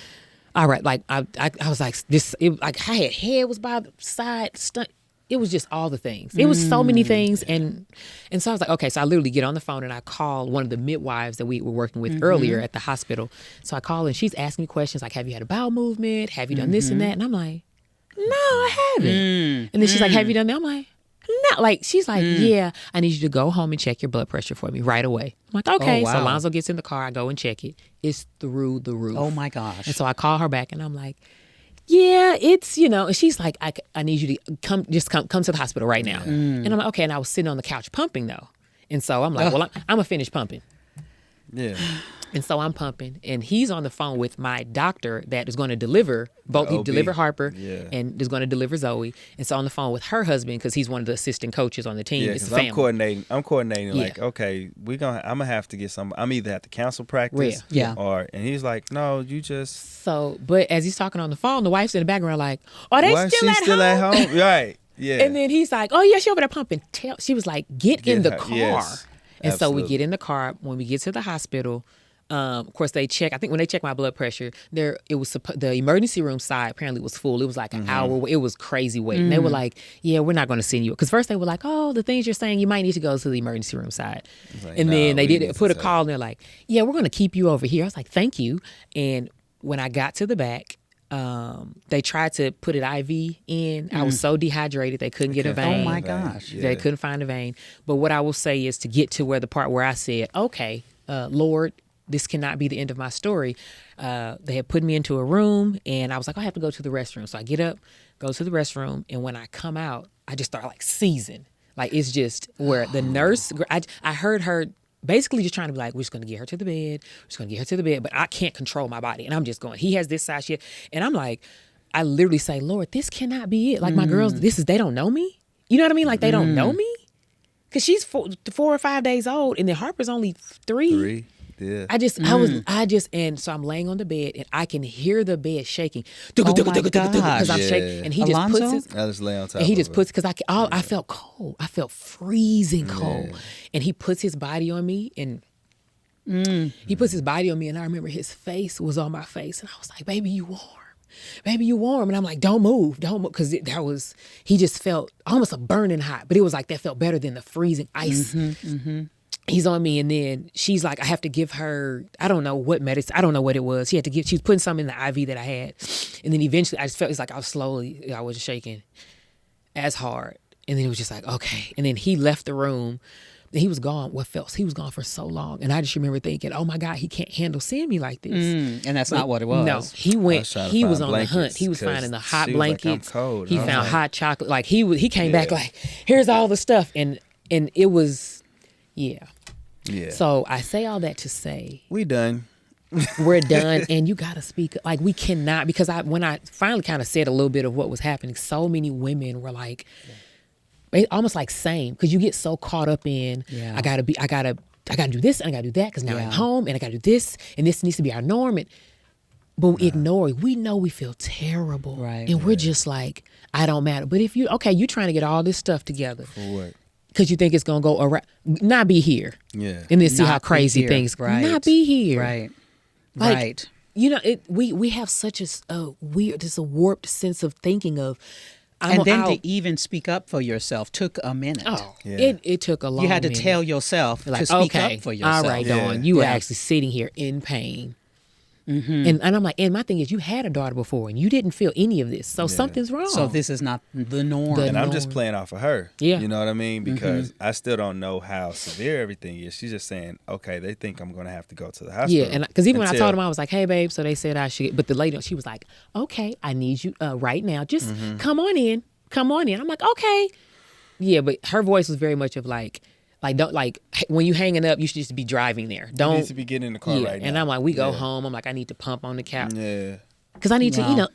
all right, like I was like this. Like I had head was by the side, it was just all the things. It was so many things, and so I was like, okay. So I literally get on the phone and I call one of the midwives that we were working with earlier at the hospital. So I call and she's asking me questions like, have you had a bowel movement? Have you done this and that? And I'm like, no, I haven't. And then she's like, have you done that? I'm like, no. Like, she's like, yeah, I need you to go home and check your blood pressure for me right away. I'm like, okay. Oh, wow. So Alonzo gets in the car. I go and check it. It's through the roof. Oh, my gosh. And so I call her back and I'm like, yeah, it's, and she's like, I need you to come to the hospital right now. And I'm like, okay. And I was sitting on the couch pumping though. And so I'm like, well, I'm going to finish pumping. Yeah. And so I'm pumping, and he's on the phone with my doctor that is going to deliver both. He OB. delivered Harper, Yeah. and is going to deliver Zoe. And so on the phone with her husband, because he's one of the assistant coaches on the team. Yeah, It's a 'cause family. I'm coordinating Yeah. like, okay, I'm gonna have to get some. I'm either have to cancel practice, Yeah. and he's like, no, you just. So, but as he's talking on the phone, the wife's in the background like, "Are they Why is still she still at home? Right. Yeah. And then he's like, "Oh yeah, she over there pumping." She was like, "Get in the her- car." yes, and so we absolutely. get in the car. When we get to the hospital, of course they check. I think when they checked my blood pressure, the emergency room side apparently was full. It was like an hour. It was crazy wait. And they were like, "Yeah, we're not going to send you." Because first they were like, "Oh, the things you're saying, you might need to go to the emergency room side." like, and nah, then they we did need put a to call, and they're like, "Yeah, we're going to keep you over here." I was like, "Thank you." And when I got to the back, they tried to put an IV in. I was so dehydrated they couldn't get a vein. Oh, my gosh. Yeah. They couldn't find a vein. But what I will say is to get to where the part where I said, okay, Lord, this cannot be the end of my story. They had put me into a room, and I was like, I have to go to the restroom. So I get up, go to the restroom, and when I come out, I just start like seizing. Like, it's just where the nurse, I heard her basically just trying to be like, we're just going to get her to the bed. We're just going to get her to the bed. But I can't control my body. And I'm just going, he has this side shit. And I'm like, I literally say, Lord, this cannot be it. Like my girls, they don't know me. You know what I mean? Like they don't know me. Cause she's 4 or 5 days old, and then Harper's only 3. Yeah. And so I'm laying on the bed, and I can hear the bed shaking. Oh my Because I'm gosh. shaking, and he Alonzo? just puts his. I just lay on top. And he of just her. puts, because I felt cold. I felt freezing cold. And he puts his body on me, and he puts his body on me, and I remember his face was on my face, and I was like, baby, you warm. Baby, you warm. And I'm like, don't move. Because he just felt almost a burning hot, but it was like that felt better than the freezing ice. He's on me, and then she's like, I have to give her, I don't know what medicine, I don't know what it was. She was putting something in the IV that I had. And then eventually I just felt, it's like I wasn't shaking as hard. And then it was just like, okay. And then he left the room, and he was gone. He was gone for so long. And I just remember thinking, oh my God, he can't handle seeing me like this. And that's not what it was. No, he was on the hunt. He was finding the hot blankets. Like, I'm cold. He found hot chocolate. Like he came back like, here's all the stuff. And it was, yeah. So I say all that to say We done. we're done, and you gotta speak. Like we cannot, because when I finally kind of said a little bit of what was happening, so many women were like, almost like same, because you get so caught up in I gotta do this and I gotta do that because now I'm home and I gotta do this and this needs to be our norm. But we ignore it. We know we feel terrible, Right. And we're just like, I don't matter. But if you trying to get all this stuff together. For what? Because you think it's going to go around, not be here. Yeah. And then see Not how be crazy here. things, Right. not be here. Right. Like, Right. You know, we have such a weird, just a warped sense of thinking of, To even speak up for yourself took a minute. it took a long You had to minute. tell yourself to Like, speak okay, up for yourself. all right, Yeah. Dawn, you were Yeah. actually sitting here in pain. And I'm like, and my thing is, you had a daughter before and you didn't feel any of this. So something's wrong. So this is not the norm. The And I'm just norm. playing off of her. Yeah. You know what I mean? Because I still don't know how severe everything is. She's just saying, okay, they think I'm going to have to go to the hospital. Yeah, and because even when I told him, I was like, "Hey, babe," so they said I should. But the lady, she was like, "Okay, I need you right now. Just come on in. I'm like, "Okay." Yeah, but her voice was very much of like don't when you hanging up, you should just be driving there. You Don't need to be getting in the car right now. And I'm like, we go home. I'm like, I need to pump on the couch Yeah. because I need to,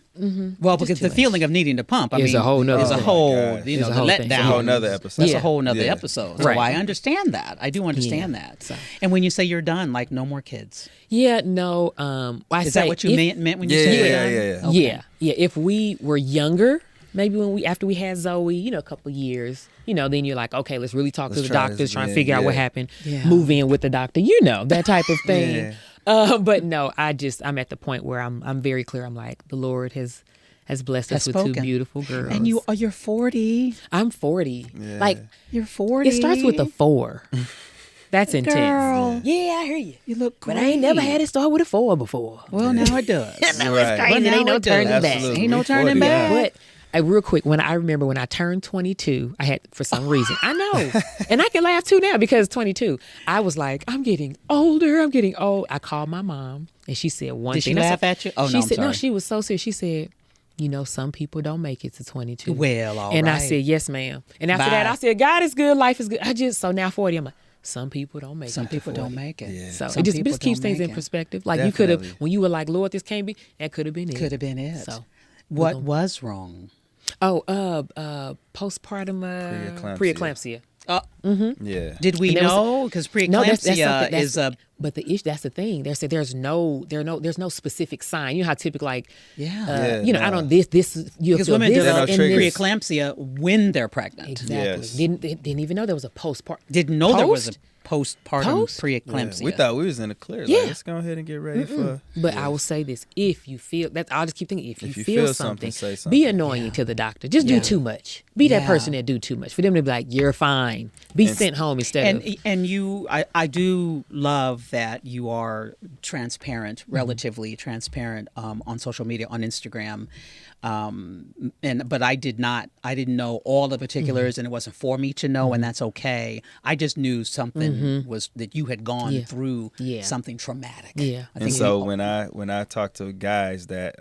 Well, because the feeling of needing to pump, Is a whole nother is a thing. whole, Oh my God. you It's know, a the whole thing. letdown. It's a whole nother episode. That's Yeah. a whole nother Yeah. episode. So Right. I understand that. I do understand that. So- And when you say you're done, like no more kids. Yeah, no. I Is say that what you meant when you Yeah, said yeah, you're yeah, done? yeah. Okay. Yeah. If we were younger, maybe after we had Zoe, a couple of years, then you're like, okay, let's really talk to Let's the try doctors, this try and again. figure out what Yeah. happened. Yeah. Move in with the doctor, that type of thing. Yeah. But no, I'm at the point where I'm very clear. I'm like, the Lord has blessed us Has with two spoken. beautiful girls. And you're 40. I'm 40. Yeah. Like You're 40. it starts with a 4. That's intense. Girl. Yeah, I hear you. You look great. But I ain't never had it start with a 4 before. Well, now it does. Now Right. it's crazy. Well, now Ain't no it does. turning back. Absolutely. Ain't no We turning 40 back. now. But real quick, when I turned 22, I had, for some reason, I know, and I can laugh too now because 22, I was like, I'm getting older. I'm getting old. I called my mom, and she said one Did thing. she I laugh said- at you? Oh, she no, I'm said, sorry. No, she was so serious. She said, some people don't make it to 22. Well, all And I right. said, yes, ma'am. And after Bye. that, I said, God is good. Life is good. So now 40, I'm like, some people don't make it. Some to people 40. don't make it. Yeah. So Some it just people keeps don't things make in it. perspective. Like you could have, Definitely. when you were like, Lord, this can't be, that could have been it. Could have been it. So What was wrong? Oh, postpartum preeclampsia. Yeah. Did we And there was- know? Because No, that's preeclampsia something- is a But the issue, that's the thing. There's no specific sign. You know how typical like, Yeah, I don't this you because feel women this develop no and triggers. this. preeclampsia when they're pregnant. Exactly. Yes. Didn't even know there was a postpartum. Didn't know there was a Post? postpartum Post? preeclampsia. We thought we was in the clear. Like, Yeah. let's go ahead and get ready for. But I will say this: if you feel that, I'll just keep thinking. If you feel feel something, something, say be something. annoying to the doctor. Just Yeah. do too much. Be that Yeah. person that do too much. For them to be like, you're fine. Be sent home instead of. and you, I do love that you are transparent, relatively transparent on social media, on Instagram. But I didn't know all the particulars, and it wasn't for me to know, and that's okay. I just knew something was that you had gone Yeah. through Yeah. something traumatic. Yeah. I And think so when I talk to guys that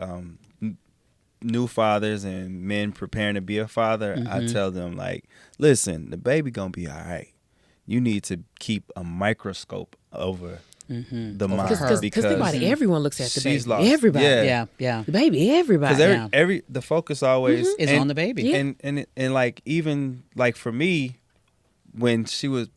new fathers and men preparing to be a father, I tell them like, listen, the baby gonna be all right. You need to keep a microscope over the mom Because think about it, everyone looks at the she's baby. lost. Everybody. Yeah. Yeah. The baby, everybody. Because the focus always Is on the baby. Yeah. and like even like for me, when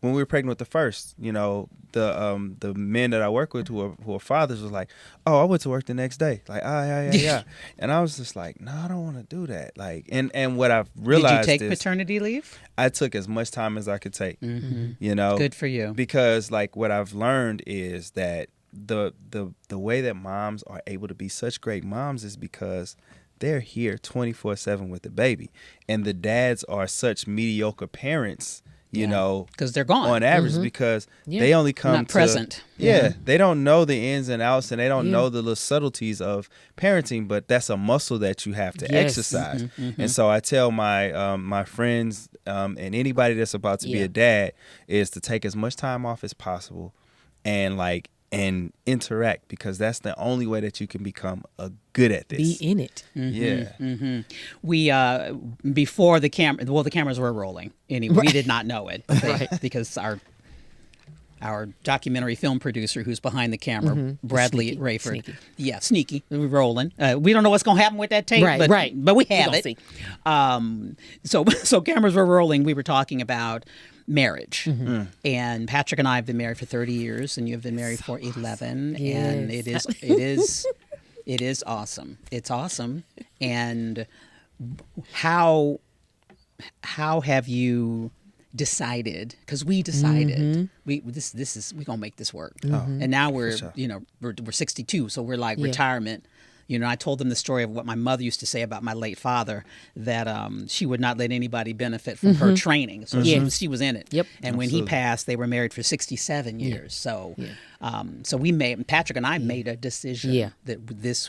we were pregnant with the first, the men that I work with who are fathers was like, oh, I went to work the next day, like yeah, and I was just like, no, I don't want to do that, like, and what I've realized Did you take is paternity leave? I took as much time as I could take, Good for you. because like what I've learned is that the way that moms are able to be such great moms is because they're here 24/7 with the baby, and the dads are such mediocre parents, because they're gone on average, because Yeah. they only come Not present. Yeah, they don't know the ins and outs, and they don't know the little subtleties of parenting. But that's a muscle that you have to exercise. And so I tell my my friends and anybody that's about to be a dad is to take as much time off as possible, and interact, because that's the only way that you can become good at this. Be in it. We before the cameras were rolling. Anyway, we did not know it, because our documentary film producer, who's behind the camera, Bradley Rayford, sneaky, we're rolling. We don't know what's going to happen with that tape, but we have it. So cameras were rolling. We were talking about marriage, and Patrick and I have been married for 30 years, and you've been married for 11, and it is awesome. It's awesome. And how have you decided? Because we decided we're gonna make this work, and now we're 62, so we're like retirement. I told them the story of what my mother used to say about my late father, that she would not let anybody benefit from her training. So she was in it. Yep. And when he passed, they were married for 67 years. So so Patrick and I made a decision that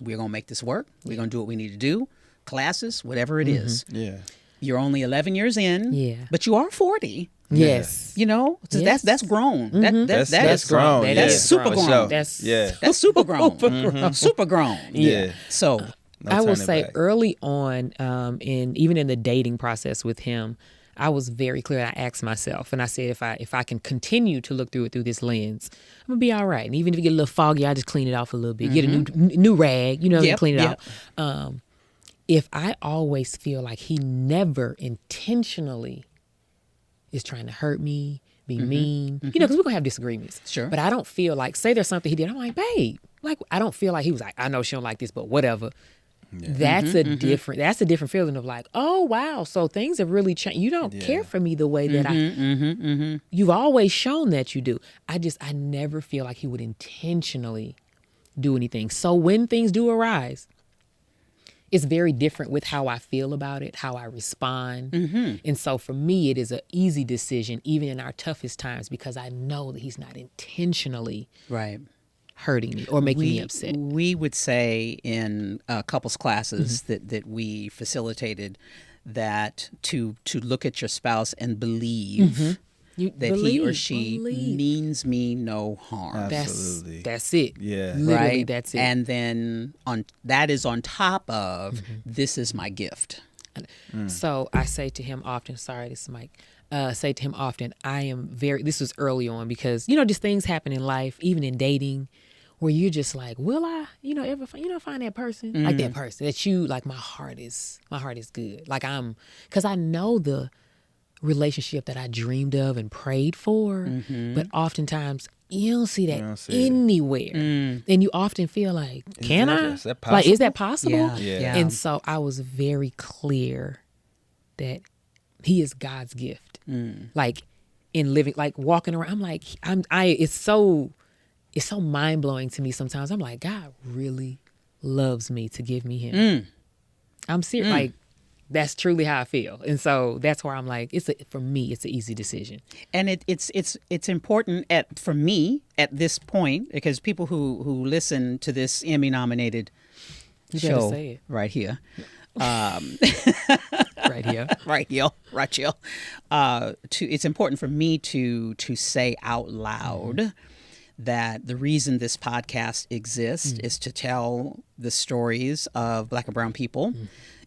we're going to make this work. We're going to do what we need to do, classes, whatever it is. Yeah. You're only 11 years in, but you are 40. Yes. So that's grown. That's grown. That's super grown. That's super grown. Super grown. Yeah. So I will say early on, even in the dating process with him, I was very clear. I asked myself, and I said, if I can continue to look through it through this lens, I'm gonna be all right. And even if it get a little foggy, I just clean it off a little bit, get a new rag, clean it off. If I always feel like he never intentionally is trying to hurt me, be mean, because we're gonna have disagreements. Sure. But I don't feel like, say there's something he did, I'm like, babe, I don't feel like he was like, I know she don't like this, but whatever. Yeah. That's a different feeling of like, oh wow, so things have really changed. You don't care for me the way that you've always shown that you do. I never feel like he would intentionally do anything. So when things do arise, it's very different with how I feel about it, how I respond. And so for me, it is an easy decision, even in our toughest times, because I know that he's not intentionally hurting me or making me upset. We would say in couples classes that we facilitated that to look at your spouse and believe that he or she means me no harm. Absolutely. That's it. Yeah. Literally, that's it. And then that is on top of this is my gift. So I say to him often, sorry, this is Mike. Say to him often, this was early on, because, just things happen in life, even in dating, where you're just like, will I, ever find that person? Like that person that you, like, my heart is good. Like because I know the relationship that I dreamed of and prayed for, but oftentimes you don't see that anywhere. And you often feel like, can I? Is that possible? Like, is that possible? Yeah. And so I was very clear that he is God's gift. Like in living, like walking around, I'm like, it's so mind blowing to me sometimes. I'm like, God really loves me to give me him. I'm serious. Like, that's truly how I feel. And so that's where I'm like, for me, it's an easy decision. And it's important for me at this point, because people who listen to this Emmy-nominated show right here, right here, it's important for me to say out loud that the reason this podcast exists is to tell the stories of Black and brown people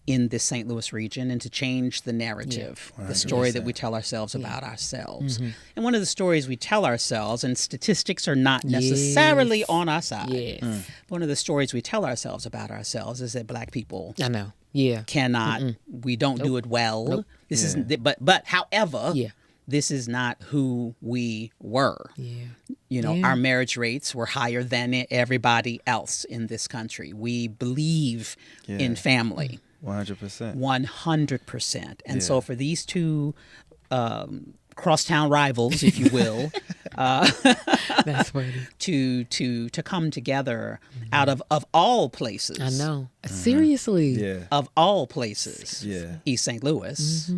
in the St. Louis region and to change the narrative, the story that we tell ourselves about ourselves. And one of the stories we tell ourselves, and statistics are not necessarily on our side. Yes. One of the stories we tell ourselves about ourselves is that Black people I know. Yeah. cannot, we don't do it well. This isn't, but however, this is not who we were. Yeah. You know, our marriage rates were higher than everybody else in this country. We believe in family. 100%. 100%. And so for these two crosstown rivals, if you will, That's funny. to come together out of all places. I know. Seriously. Yeah. Of all places. Yeah. East St. Louis.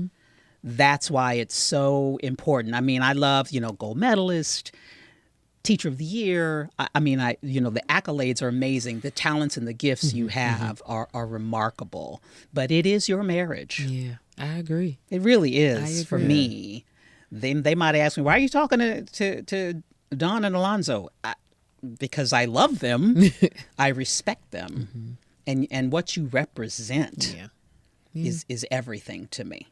That's why it's so important. I mean, I love, gold medalist, Teacher of the Year. I mean, the accolades are amazing. The talents and the gifts you have are remarkable. But it is your marriage. Yeah, I agree. It really is I for agree. me. They might ask me, why are you talking to Don and Alonzo? Because I love them. I respect them. And what you represent is everything to me.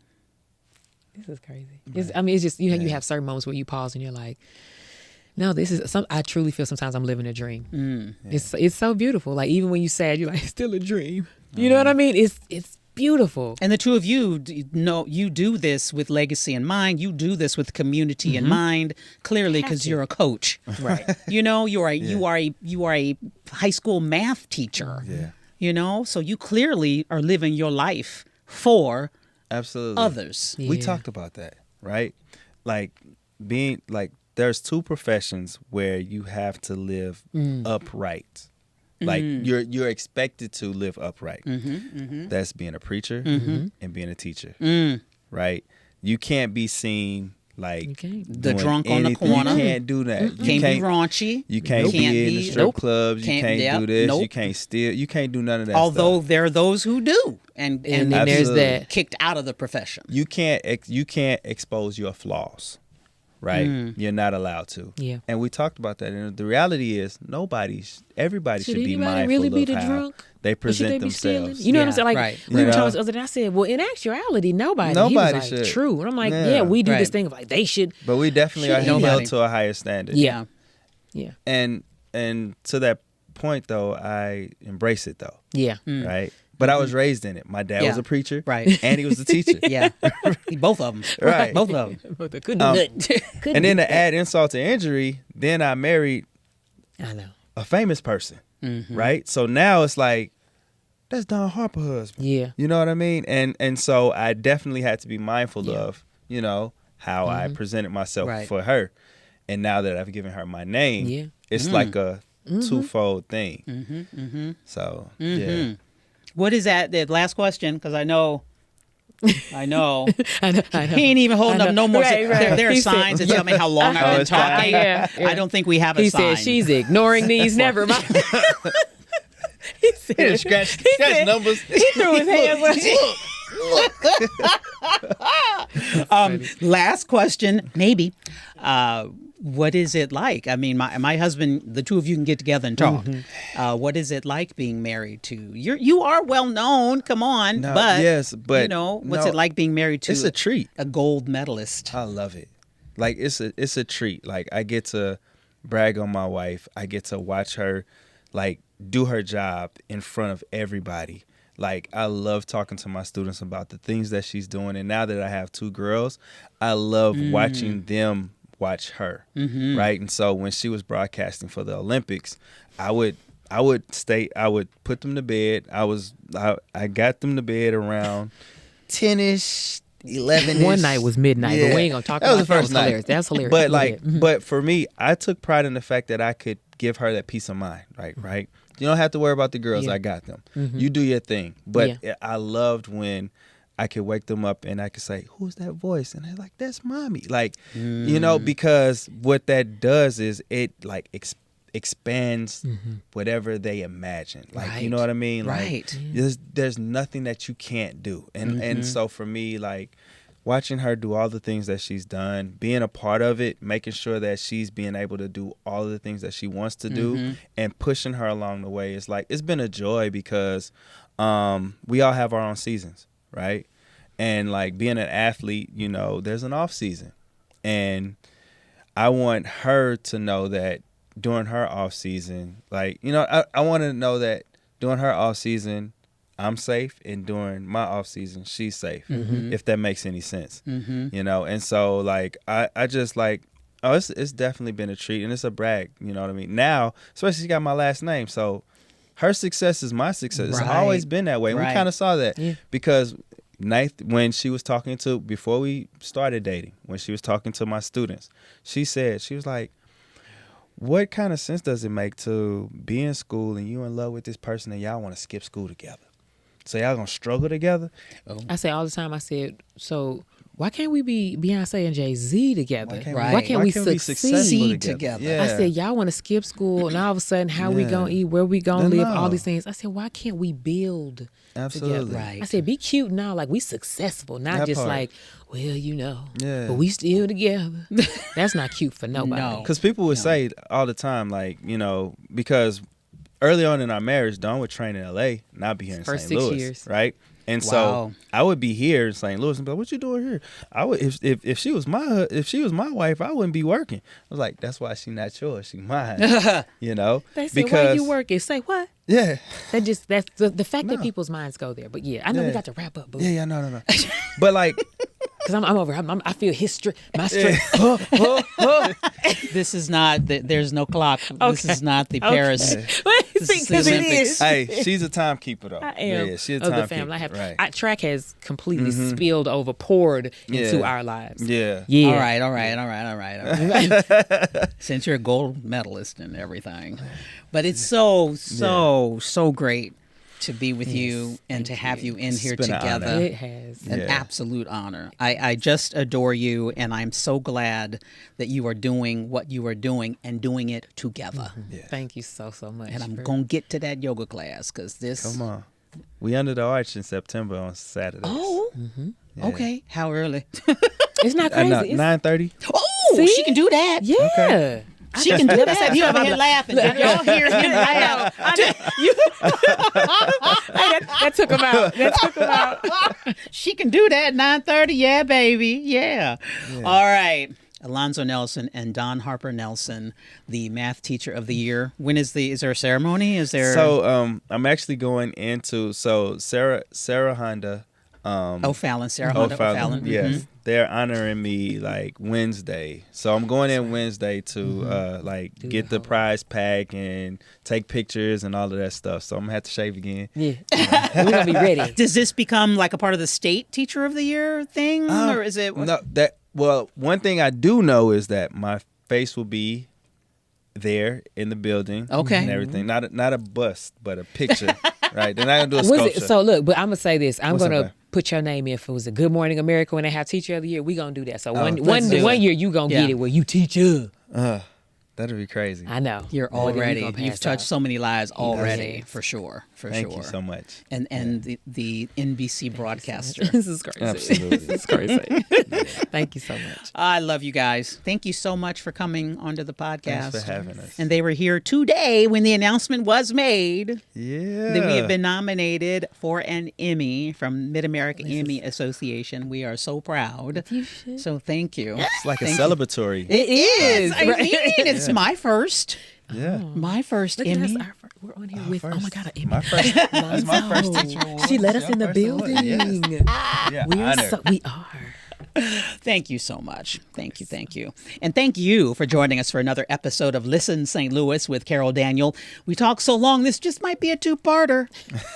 This is crazy. It's just, you have certain moments where you pause and you're like, no, this is I truly feel sometimes I'm living a dream. It's so beautiful. Like, even when you're sad, you're like, it's still a dream. You know what I mean? It's beautiful. And the two of you, you do this with legacy in mind. You do this with community in mind. Clearly, because you're a coach, Right. You are a high school math teacher. Yeah. So you clearly are living your life for Absolutely. others. We Yeah. talked about that, right? Like, being like, there's two professions where you have to live upright. Like, you're expected to live upright. That's being a preacher and being a teacher, right? You can't be seen like You can't. The doing drunk on the anything. corner. You can't do that. You Can't be raunchy. You can't be in the strip clubs. You can't do this. You can't steal. You can't do none of that. Although stuff. there are those who do, and And then there's Absolutely. that. kicked out of the profession. you can't expose your flaws, right? You're not allowed to. Yeah. And we talked about that. And the reality is, everybody should be anybody mindful really be of the how drunk? they Or should present they be stealing? themselves. You know what I'm Yeah, saying? Like, right. we were You talking know? about this other day. I said, well, in actuality, nobody. He Nobody was like, should. true. And I'm like, Yeah. yeah, we do this Right. thing of like, they should. But we definitely are Should held nobody. to a higher standard. Yeah. Yeah. And to that point, though, I embrace it, though, Yeah. right? But I was raised in it. My dad was Yeah. a preacher, Right. and he was a teacher. Yeah, both of them. Right. Both of them. But they couldn't do nothing. Couldn't And then do to add insult to injury, then I married that. I know. a famous person, right? So now it's like, that's Don Harper husband. Yeah. You know what I mean? And so I definitely had to be mindful of, how I presented myself Right. for her. And now that I've given her my name, Yeah. it's like a twofold thing. So, yeah. What is that? The last question, because I know. I know. He ain't even holding up no more. Right, right. There are He said- signs that tell me how long I've been it's fine. talking. Yeah. I don't think we have a He sign. said she's ignoring these. Never mind. He said, Scratch said- numbers. he threw his hands up. Last question, maybe. What is it like? I mean, my husband, the two of you can get together and talk. What is it like being married to? You are well known. Come on, No, but yes, but what's no, it like being married to? It's a treat. a gold medalist. I love it. Like, it's a treat. Like, I get to brag on my wife. I get to watch her, like, do her job in front of everybody. Like, I love talking to my students about the things that she's doing. And now that I have two girls, I love watching them watch her. Right. And so when she was broadcasting for the Olympics, I would put them to bed. I got them to bed around 10-ish, 11-ish. One night was midnight, but we ain't gonna talk That was about the that. first Was night. hilarious. That's hilarious. But Go like, ahead. but for me, I took pride in the fact that I could give her that peace of mind. Right. You don't have to worry about the girls. Yeah. I got them. You do your thing. But Yeah. I loved when I could wake them up and I could say, "Who's that voice?" And they're like, "That's mommy." Like, because what that does is it like expands whatever they imagine. Like, you know what I mean? Right. Like, there's nothing that you can't do. And so for me, like, watching her do all the things that she's done, being a part of it, making sure that she's being able to do all of the things that she wants to do, and pushing her along the way. It's been a joy because we all have our own seasons, right? And like being an athlete, there's an off season, and I want her to know that during her off season, like, I want to know that during her off season, I'm safe, and during my off season, she's safe, if that makes any sense, and so like, I just like, it's definitely been a treat, and it's a brag, you know what I mean? Now, especially she got my last name, so her success is my success. It's always been that way. And we kind of saw that because when she was talking to, before we started dating, when she was talking to my students, she was like, what kind of sense does it make to be in school and you in love with this person and y'all want to skip school together? So y'all gonna struggle together? I say all the time, I said, so why can't we be Beyonce and Jay-Z together? Why can't we succeed together? Yeah. I said, y'all want to skip school, and all of a sudden, how we gonna eat, where we gonna live, all these things. I said, why can't we build Absolutely. together? Right. I said, be cute now, like we successful, not That just part. like, but we still together. That's not cute for nobody. No. Because people would say all the time, like, because early on in our marriage, Dawn would train in L.A., not be here in First St. 6 Louis, years. right? And Wow. so I would be here in St. Louis and be like, what you doing here? I would if she was my wife, I wouldn't be working. I was like, that's why she not yours, she mine. They said, because why you working? Say what? yeah. That's the fact that people's minds go there. But yeah, I know we got to wrap up, boo. Yeah, no. But like, Because I'm over. I feel his strength. My strength. This is not, there's no clock. This is not the Paris. This is the Because it Olympics. is. hey, she's a timekeeper though. I am Yeah, she's a of the timekeeper. family. Right. Track has completely spilled over, poured into our lives. Yeah. Yeah. All right. Since you're a gold medalist and everything. But it's so great to be with you and to have you in here been an together. honor. It has. An absolute honor. I just adore you, and I'm so glad that you are doing what you are doing and doing it together. Thank you so much. And I'm going to get to that yoga class because this... Come on. We under the arch in September on Saturday. Oh, okay. How early? It's not crazy. It's- 9:30. Oh, See? she can do that. Yeah. Okay. She can do that. He over here laughing. If y'all hear him laugh. That took him out. She can do that. 9:30. Yeah, baby. Yeah. All right. Alonzo Nelson and Don Harper-Nelson, the math teacher of the year. When is there a ceremony? Is there? So I'm actually going into Serra Honda O'Fallon, Serra Honda O'Fallon. Yes. They're honoring me like Wednesday. So I'm going in Wednesday to get the prize pack and take pictures and all of that stuff. So I'm gonna have to shave again. Yeah. We're going to be ready. Does this become like a part of the state teacher of the year thing? Or is it? No, well, one thing I do know is that my face will be there in the building. Okay. And everything. Not a bust, but a picture. Right. They're not gonna do a sculpture. So look, but I'm going to say this. I'm What's going up, to man? put your name in. If it was a Good Morning America when they have Teacher of the Year, we going to do that. So let's one do it. year you going to get Yeah. it where you teacher. That'd be crazy. I know. You're But then we already. gonna You've pass touched out. so many lives already, Yes. for sure. Thank you so much. And the NBC broadcaster. This is crazy. Absolutely. This is crazy. Thank you so much. I love you guys. Thank you so much for coming onto the podcast. Thanks for having us. And they were here today when the announcement was made Yeah. that we have been nominated for an Emmy from Mid-America Emmy Association. We are so proud. So thank you. It's like a Thank you. celebratory. It is. I Right. mean, it's my first. Yeah. My first Look at Emmy. us. We're on here with, oh my God, an Emmy. My first. That's my first teacher award. She let us Your in the first award. building. Yes. Yeah, We are. honored. We are. Thank you so much. Thank you. And thank you for joining us for another episode of Listen St. Louis with Carol Daniel. We talked so long, this just might be a two-parter.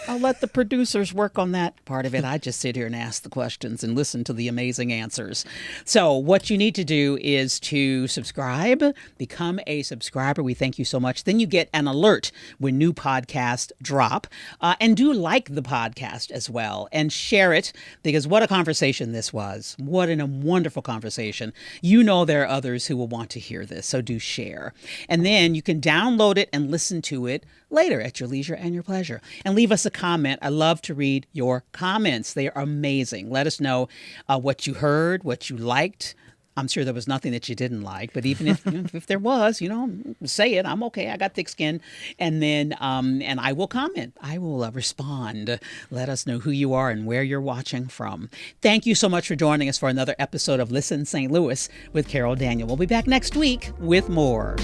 I'll let the producers work on that part of it. I just sit here and ask the questions and listen to the amazing answers. So what you need to do is to subscribe, become a subscriber. We thank you so much. Then you get an alert when new podcasts drop. And do like the podcast as well and share it, because what a conversation this was. What in a wonderful conversation. You know there are others who will want to hear this, so do share. And then you can download it and listen to it later at your leisure and your pleasure. And leave us a comment. I love to read your comments. They are amazing. Let us know what you heard, what you liked. I'm sure there was nothing that you didn't like, but even if if there was, say it. I'm okay. I got thick skin. And then and I will comment. I will respond. Let us know who you are and where you're watching from. Thank you so much for joining us for another episode of Listen St. Louis with Carol Daniel. We'll be back next week with more.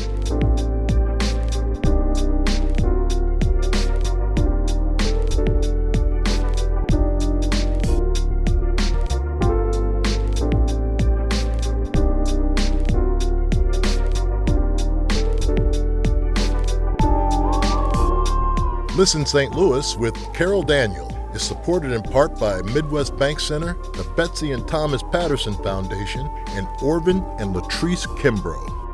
Listen St. Louis with Carol Daniel is supported in part by Midwest Bank Center, the Betsy and Thomas Patterson Foundation, and Orvin and Latrice Kimbrough.